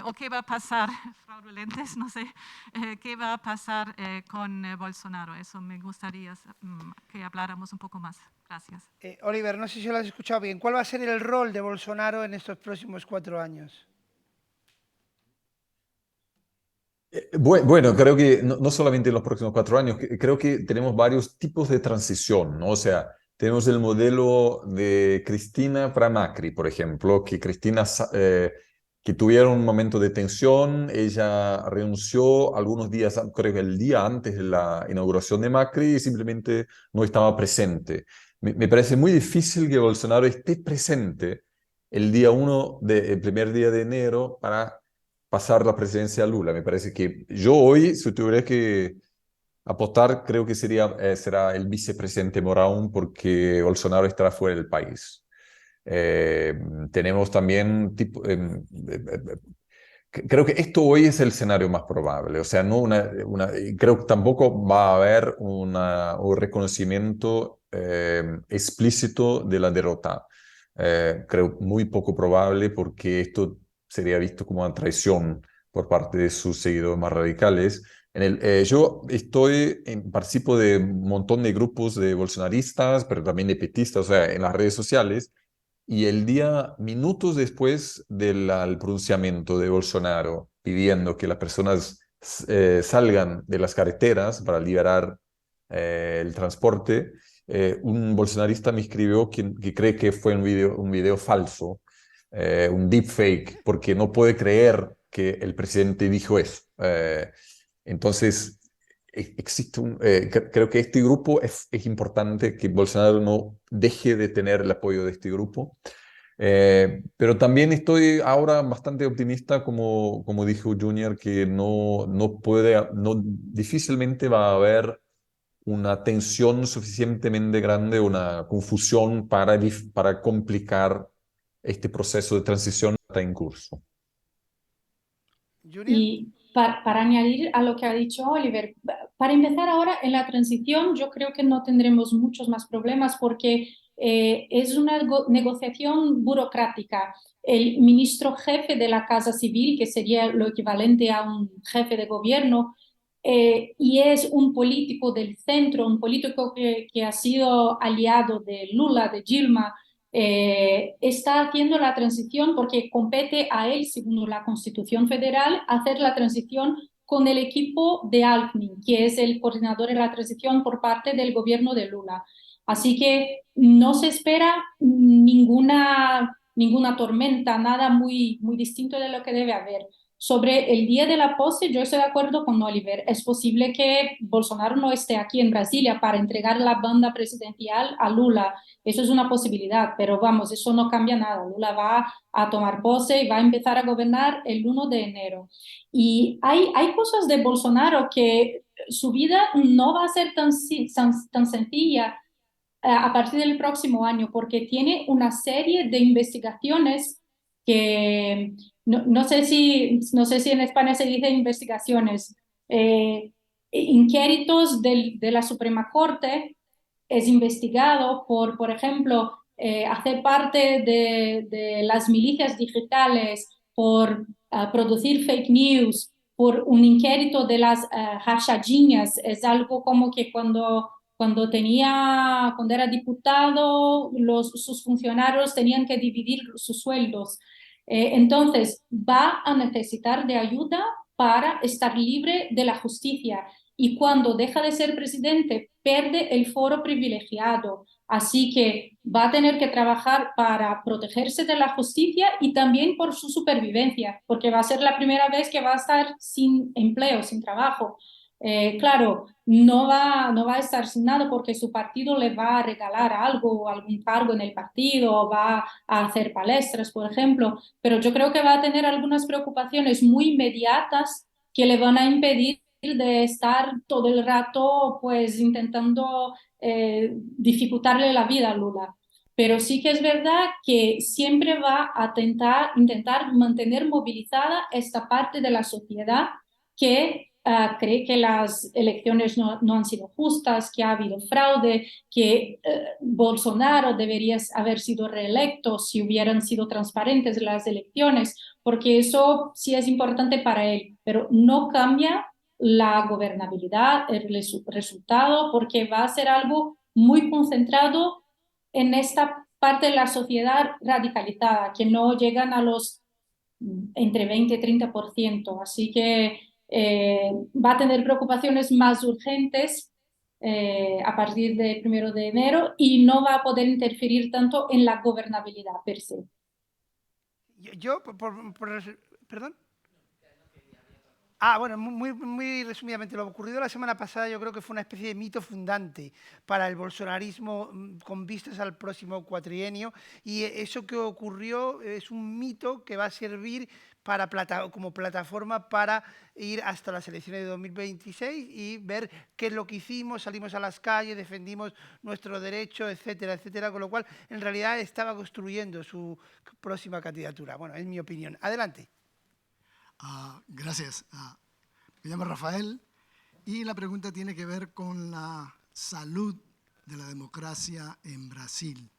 ¿O qué va a pasar, fraudulentes, no sé, qué va a pasar con Bolsonaro? Eso me gustaría que habláramos un poco más. Gracias. Oliver, no sé si lo has escuchado bien. ¿Cuál va a ser el rol de Bolsonaro en estos próximos 4 años? Bueno, creo que no solamente en los próximos 4 años, creo que tenemos varios tipos de transición, ¿no? O sea, tenemos el modelo de Cristina para Macri, por ejemplo, que Cristina, que tuvieron un momento de tensión, ella renunció algunos días, creo que el día antes de la inauguración de Macri, y simplemente no estaba presente. Me parece muy difícil que Bolsonaro esté presente el primer día de enero para pasar la presidencia a Lula. Me parece que yo hoy, si tuviera que apostar, creo que será el vicepresidente Mourão porque Bolsonaro estará fuera del país. Eh, Tenemos también creo que esto hoy es el escenario más probable, o sea, no creo que tampoco va a haber un reconocimiento explícito de la derrota. Creo muy poco probable porque esto sería visto como una traición por parte de sus seguidores más radicales. Yo participo de un montón de grupos de bolsonaristas, pero también de petistas, o sea, en las redes sociales, y minutos después del pronunciamiento de Bolsonaro pidiendo que las personas salgan de las carreteras para liberar el transporte, un bolsonarista me escribió que cree que fue un video falso, un deepfake, porque no puede creer que el presidente dijo eso. Entonces, creo que este grupo es importante que Bolsonaro no deje de tener el apoyo de este grupo. Pero también estoy ahora bastante optimista, como dijo Junior, que difícilmente va a haber una tensión suficientemente grande, una confusión para complicar este proceso de transición que está en curso. Junior. Y para añadir a lo que ha dicho Oliver, para empezar ahora en la transición, yo creo que no tendremos muchos más problemas porque es una negociación burocrática. El ministro jefe de la Casa Civil, que sería lo equivalente a un jefe de gobierno, y es un político del centro, un político que ha sido aliado de Lula, de Dilma, está haciendo la transición porque compete a él, según la Constitución Federal, hacer la transición con el equipo de Alckmin, que es el coordinador de la transición por parte del gobierno de Lula. Así que no se espera ninguna tormenta, nada muy distinto de lo que debe haber. Sobre el día de la pose, yo estoy de acuerdo con Oliver. Es posible que Bolsonaro no esté aquí en Brasilia para entregar la banda presidencial a Lula. Eso es una posibilidad, pero vamos, eso no cambia nada. Lula va a tomar pose y va a empezar a gobernar el 1 de enero. Y hay cosas de Bolsonaro que su vida no va a ser tan sencilla a partir del próximo año, porque tiene una serie de investigaciones que no sé si en España se dice investigaciones, inquéritos de la Suprema Corte. Es investigado por ejemplo, hacer parte de las milicias digitales, por producir fake news, por un inquérito de las rachadinhas. Es algo como que cuando era diputado, sus funcionarios tenían que dividir sus sueldos. Entonces, va a necesitar de ayuda para estar libre de la justicia. Y cuando deja de ser presidente, pierde el foro privilegiado. Así que va a tener que trabajar para protegerse de la justicia y también por su supervivencia, porque va a ser la primera vez que va a estar sin empleo, sin trabajo. Claro, no va a estar sin nada porque su partido le va a regalar algo, algún cargo en el partido, va a hacer palestras, por ejemplo, pero yo creo que va a tener algunas preocupaciones muy inmediatas que le van a impedir de estar todo el rato pues intentando dificultarle la vida a Lula. Pero sí que es verdad que siempre va a intentar mantener movilizada esta parte de la sociedad que cree que las elecciones no han sido justas, que ha habido fraude, que Bolsonaro debería haber sido reelecto si hubieran sido transparentes las elecciones, porque eso sí es importante para él, pero no cambia la gobernabilidad, el resultado, porque va a ser algo muy concentrado en esta parte de la sociedad radicalizada, que no llegan a los entre 20 y 30%. Así que va a tener preocupaciones más urgentes a partir del 1 de enero y no va a poder interferir tanto en la gobernabilidad per se. Perdón. Bueno, muy resumidamente, lo ocurrido la semana pasada yo creo que fue una especie de mito fundante para el bolsonarismo con vistas al próximo cuatrienio, y eso que ocurrió es un mito que va a servir como plataforma para ir hasta las elecciones de 2026 y ver qué es lo que hicimos, salimos a las calles, defendimos nuestro derecho, etcétera, etcétera, con lo cual en realidad estaba construyendo su próxima candidatura. Bueno, es mi opinión. Adelante. Gracias. Me llamo Rafael y la pregunta tiene que ver con la salud de la democracia en Brasil.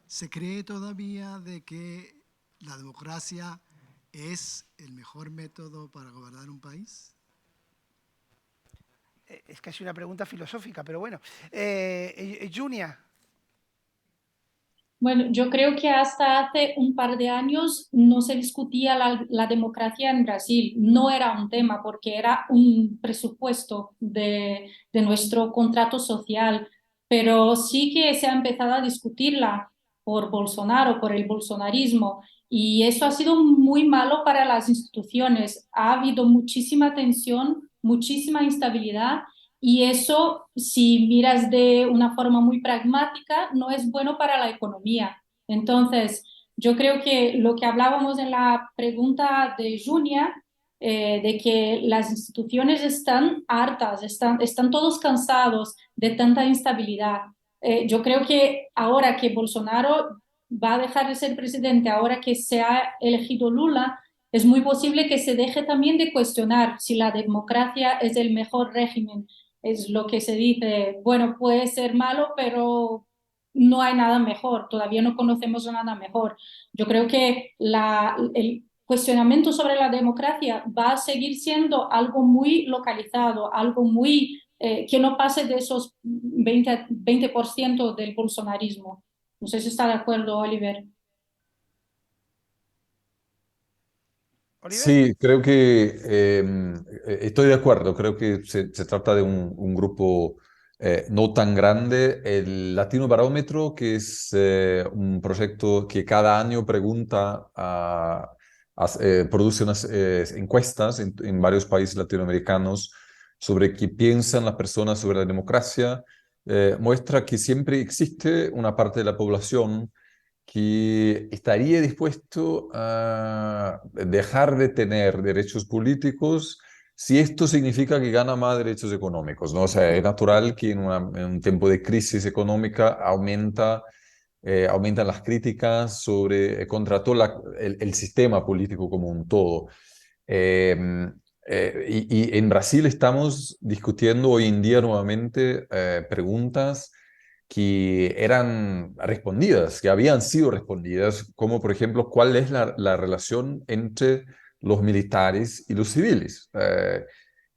¿Se cree todavía de que la democracia es el mejor método para gobernar un país? Es casi una pregunta filosófica, pero bueno. Junia. Bueno, yo creo que hasta hace un par de años no se discutía la democracia en Brasil. No era un tema porque era un presupuesto de nuestro contrato social, pero sí que se ha empezado a discutirla por Bolsonaro, por el bolsonarismo, y eso ha sido muy malo para las instituciones. Ha habido muchísima tensión, muchísima instabilidad. Y eso, si miras de una forma muy pragmática, no es bueno para la economía. Entonces, yo creo que lo que hablábamos en la pregunta de Junia, de que las instituciones están hartas, están todos cansados de tanta instabilidad. Yo creo que ahora que Bolsonaro va a dejar de ser presidente, ahora que se ha elegido Lula, es muy posible que se deje también de cuestionar si la democracia es el mejor régimen. Es lo que se dice, bueno, puede ser malo, pero no hay nada mejor, todavía no conocemos nada mejor. Yo creo que el cuestionamiento sobre la democracia va a seguir siendo algo muy localizado, algo muy que no pase de esos 20% del bolsonarismo. No sé si está de acuerdo, Oliver. ¿Oliver? Sí, creo que estoy de acuerdo. Creo que se trata de un grupo no tan grande. El Latino Barómetro, que es un proyecto que cada año pregunta produce unas encuestas en varios países latinoamericanos sobre qué piensan las personas sobre la democracia, muestra que siempre existe una parte de la población que estaría dispuesto a dejar de tener derechos políticos si esto significa que gana más derechos económicos, ¿no? O sea, es natural que en un tiempo de crisis económica aumentan las críticas contra todo el sistema político como un todo. Y en Brasil estamos discutiendo hoy en día nuevamente preguntas que eran respondidas, que habían sido respondidas, como por ejemplo, ¿cuál es la relación entre los militares y los civiles?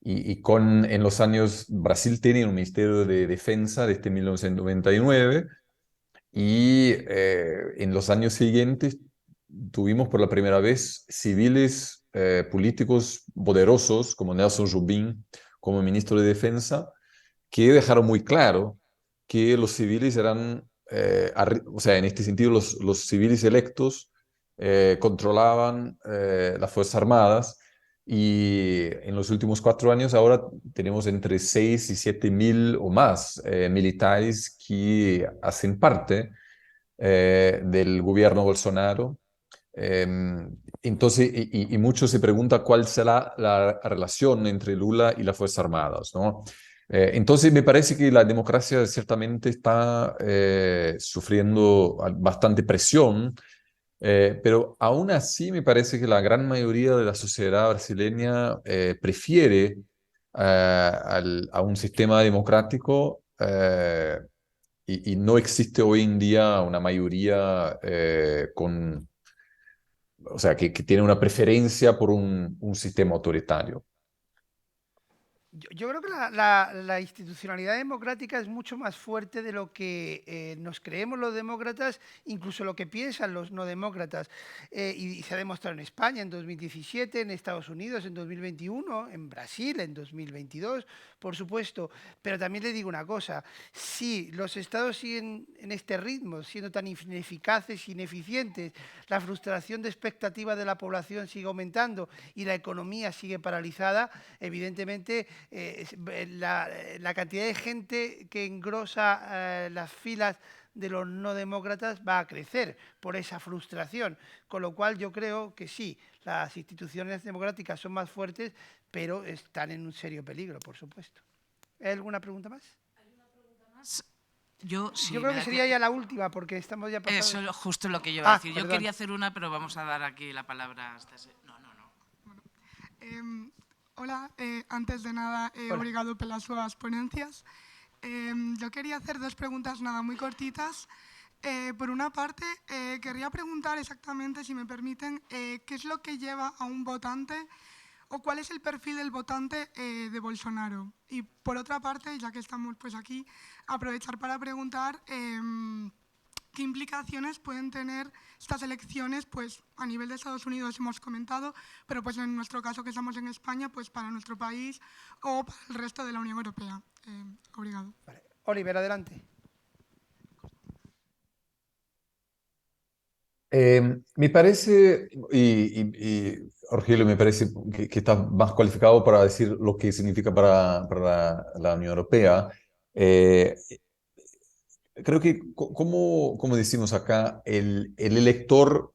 En los años, Brasil tiene un Ministerio de Defensa desde 1999 y en los años siguientes tuvimos por la primera vez civiles políticos poderosos como Nelson Jobim como ministro de Defensa, que dejaron muy claro que los civiles eran, o sea, en este sentido, los civiles electos controlaban las Fuerzas Armadas y en los últimos 4 años ahora tenemos entre 6 y 7 mil o más militares que hacen parte del gobierno Bolsonaro. Entonces, y mucho se pregunta cuál será la relación entre Lula y las Fuerzas Armadas, ¿no? Entonces, me parece que la democracia ciertamente está sufriendo bastante presión, pero aún así me parece que la gran mayoría de la sociedad brasileña prefiere a un sistema democrático y no existe hoy en día una mayoría que tiene una preferencia por un sistema autoritario. Yo creo que la institucionalidad democrática es mucho más fuerte de lo que nos creemos los demócratas, incluso lo que piensan los no demócratas. Y se ha demostrado en España en 2017, en Estados Unidos en 2021, en Brasil en 2022, por supuesto. Pero también le digo una cosa, si los estados siguen en este ritmo, siendo tan ineficaces, ineficientes, la frustración de expectativa de la población sigue aumentando y la economía sigue paralizada, evidentemente la cantidad de gente que engrosa las filas de los no demócratas va a crecer por esa frustración, con lo cual yo creo que sí, las instituciones democráticas son más fuertes, pero están en un serio peligro, por supuesto. ¿Hay alguna pregunta más? Yo, sí, yo creo que sería ya la última, porque estamos ya pasando... Eso es justo lo que yo iba a decir. Perdón. Yo quería hacer una, pero vamos a dar aquí la palabra hasta ese... No. Bueno, hola, antes de nada, Hola. obrigado pelas súas ponencias. Yo quería hacer dos preguntas, nada, muy cortitas. Por una parte, querría preguntar exactamente, si me permiten, qué es lo que lleva a un votante o cuál es el perfil del votante de Bolsonaro. Y por otra parte, ya que estamos pues aquí, aprovechar para preguntar qué implicaciones pueden tener estas elecciones, pues a nivel de Estados Unidos hemos comentado, pero pues en nuestro caso que estamos en España, pues para nuestro país o para el resto de la Unión Europea. Obrigado. Vale. Oliver, adelante. Me parece, y Rogelio me parece que está más cualificado para decir lo que significa para la Unión Europea. Creo que, como decimos acá, el elector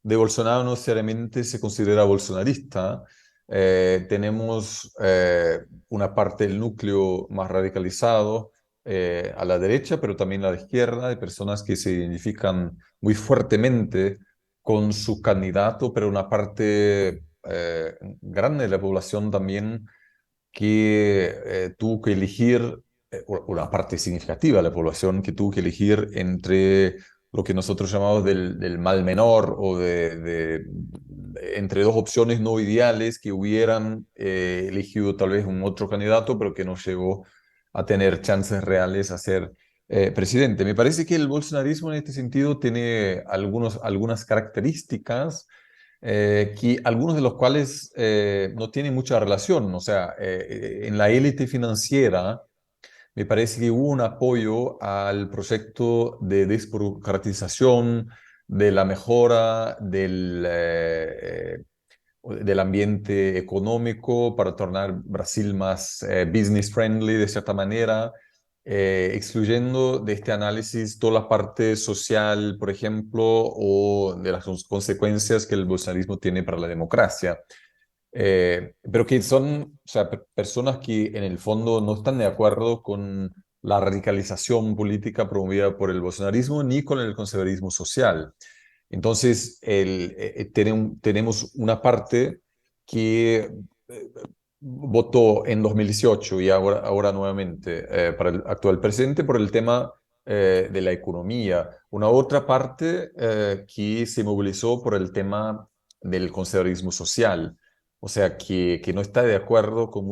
de Bolsonaro no necesariamente se considera bolsonarista. Tenemos una parte del núcleo más radicalizado a la derecha, pero también a la izquierda, de personas que se identifican muy fuertemente con su candidato, pero una parte grande de la población también que tuvo que elegir, una parte significativa de la población que tuvo que elegir entre lo que nosotros llamamos del mal menor o entre dos opciones no ideales que hubieran elegido tal vez un otro candidato, pero que no llegó a tener chances reales a ser presidente. Me parece que el bolsonarismo en este sentido tiene algunas características que algunos de los cuales no tienen mucha relación. O sea, en la élite financiera me parece que hubo un apoyo al proyecto de desburocratización, de la mejora del ambiente económico para tornar Brasil más business friendly de cierta manera, excluyendo de este análisis toda la parte social, por ejemplo, o de las consecuencias que el bolsonarismo tiene para la democracia. Pero que son, o sea, personas que en el fondo no están de acuerdo con la radicalización política promovida por el bolsonarismo ni con el conservadurismo social. Entonces, tenemos una parte que votó en 2018 y ahora nuevamente para el actual presidente por el tema de la economía. Una otra parte que se movilizó por el tema del conservadurismo social. O sea, que no está de acuerdo con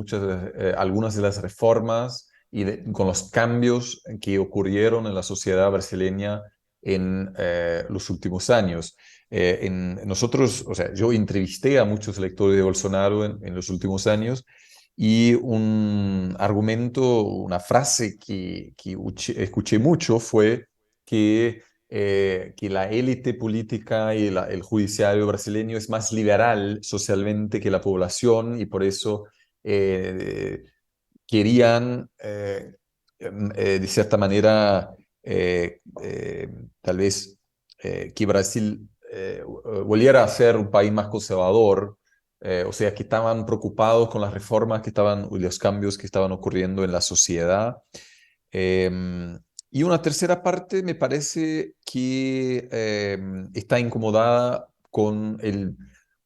algunas de las reformas y con los cambios que ocurrieron en la sociedad brasileña en los últimos años. Nosotros, o sea, yo entrevisté a muchos electores de Bolsonaro en los últimos años y un argumento, una frase que escuché mucho fue que la élite política y el judiciario brasileño es más liberal socialmente que la población y por eso querían, de cierta manera, tal vez que Brasil volviera a ser un país más conservador, o sea, que estaban preocupados con las reformas y los cambios que estaban ocurriendo en la sociedad. Y una tercera parte me parece que está incomodada con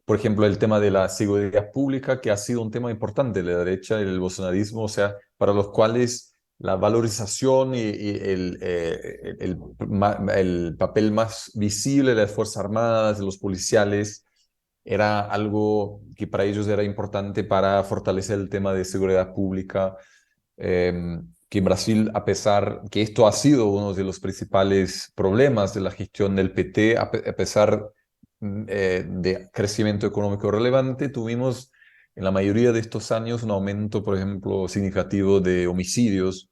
por ejemplo, el tema de la seguridad pública, que ha sido un tema importante de la derecha y del bolsonarismo, o sea, para los cuales la valorización y el papel más visible de las Fuerzas Armadas, de los policiales, era algo que para ellos era importante para fortalecer el tema de seguridad pública, que en Brasil, a pesar que esto ha sido uno de los principales problemas de la gestión del PT, a pesar de crecimiento económico relevante, tuvimos en la mayoría de estos años un aumento, por ejemplo, significativo de homicidios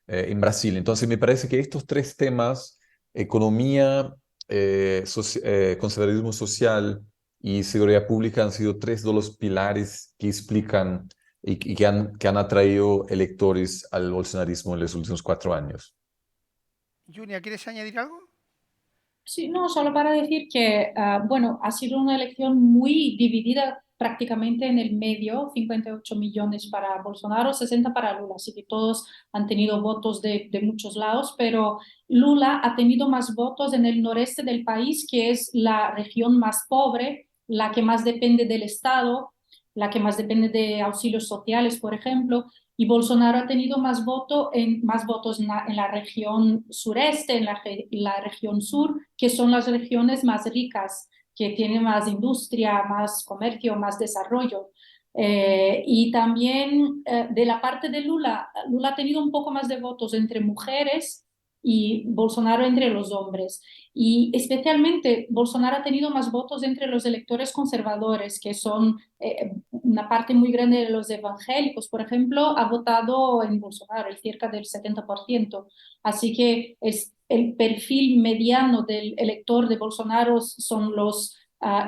en Brasil. Entonces, me parece que estos tres temas, economía, conservadurismo social y seguridad pública, han sido tres de los pilares que explican y que han atraído electores al bolsonarismo en los últimos 4 años. Junia, ¿quieres añadir algo? Sí, no, solo para decir que, bueno, ha sido una elección muy dividida prácticamente en el medio, 58 millones para Bolsonaro, 60 para Lula, así que todos han tenido votos de muchos lados, pero Lula ha tenido más votos en el noreste del país, que es la región más pobre, la que más depende del Estado, la que más depende de auxilios sociales, por ejemplo, y Bolsonaro ha tenido más votos en la región sureste, en la región sur, que son las regiones más ricas, que tienen más industria, más comercio, más desarrollo. Y también de la parte de Lula, Lula ha tenido un poco más de votos entre mujeres y Bolsonaro entre los hombres. Y especialmente Bolsonaro ha tenido más votos entre los electores conservadores, que son una parte muy grande de los evangélicos, por ejemplo, ha votado en Bolsonaro, cerca del 70%. Así que es el perfil mediano del elector de Bolsonaro son los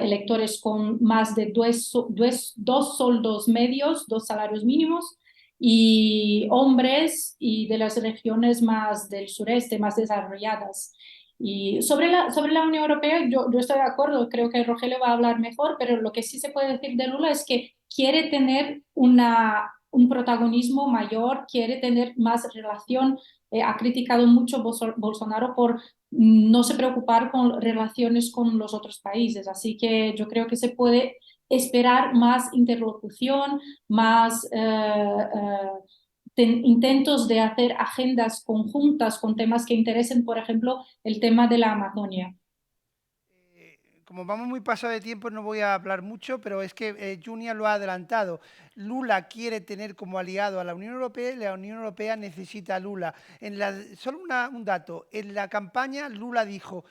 electores con más de dos sueldos medios, 2 salarios mínimos, y hombres y de las regiones más del sureste, más desarrolladas. Y sobre la Unión Europea, yo estoy de acuerdo, creo que Rogelio va a hablar mejor, pero lo que sí se puede decir de Lula es que quiere tener un protagonismo mayor, quiere tener más relación. Ha criticado mucho Bolsonaro por no se preocupar con relaciones con los otros países, así que yo creo que se puede esperar más interlocución, más intentos de hacer agendas conjuntas con temas que interesen, por ejemplo, el tema de la Amazonia. Como vamos muy pasado de tiempo, no voy a hablar mucho, pero es que Junia lo ha adelantado. Lula quiere tener como aliado a la Unión Europea y la Unión Europea necesita a Lula. Solo un dato, en la campaña Lula dijo,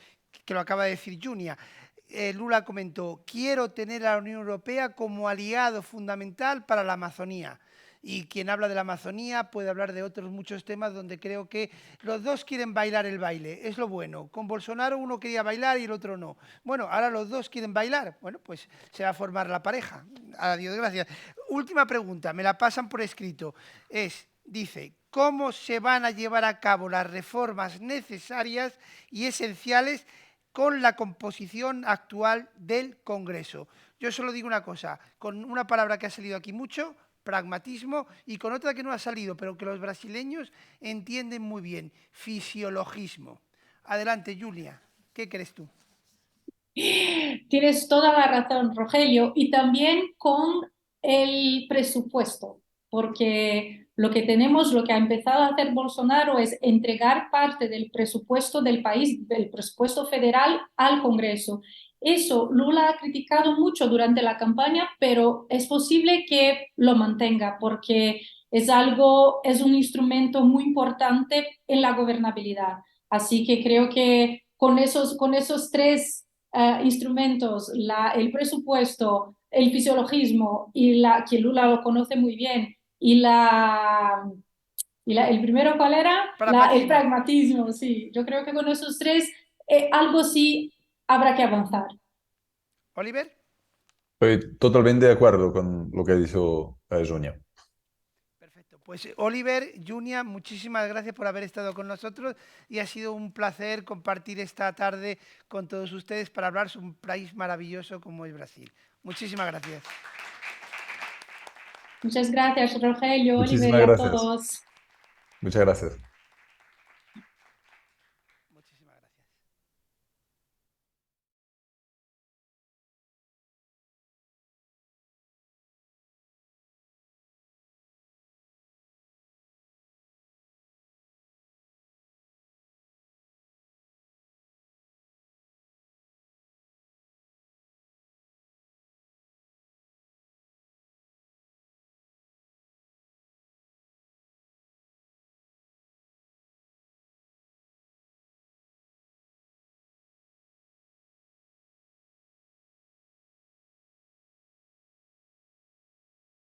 que lo acaba de decir Junia, Lula comentó, quiero tener a la Unión Europea como aliado fundamental para la Amazonía. Y quien habla de la Amazonía puede hablar de otros muchos temas donde creo que los dos quieren bailar el baile, es lo bueno. Con Bolsonaro uno quería bailar y el otro no. Bueno, ahora los dos quieren bailar, bueno, pues se va a formar la pareja. Adiós, gracias. Última pregunta, me la pasan por escrito. Dice, ¿cómo se van a llevar a cabo las reformas necesarias y esenciales con la composición actual del Congreso? Yo solo digo una cosa, con una palabra que ha salido aquí mucho, pragmatismo, y con otra que no ha salido, pero que los brasileños entienden muy bien, fisiologismo. Adelante, Julia, ¿qué crees tú? Tienes toda la razón, Rogelio, y también con el presupuesto, porque lo que ha empezado a hacer Bolsonaro es entregar parte del presupuesto del país, del presupuesto federal, al Congreso. Eso Lula ha criticado mucho durante la campaña, pero es posible que lo mantenga porque es un instrumento muy importante en la gobernabilidad. Así que creo que con esos tres instrumentos, el presupuesto, el fisiologismo y que Lula lo conoce muy bien, el primero, ¿cuál era? El pragmatismo, sí. Yo creo que con esos tres algo sí habrá que avanzar. Oliver. Estoy totalmente de acuerdo con lo que ha dicho Junia. Perfecto. Pues Oliver, Junia, muchísimas gracias por haber estado con nosotros y ha sido un placer compartir esta tarde con todos ustedes para hablar sobre un país maravilloso como es Brasil. Muchísimas gracias. Muchas gracias, Rogelio, Muchísimas Oliver, y a gracias. todos. Muchas gracias. Muchísimas gracias.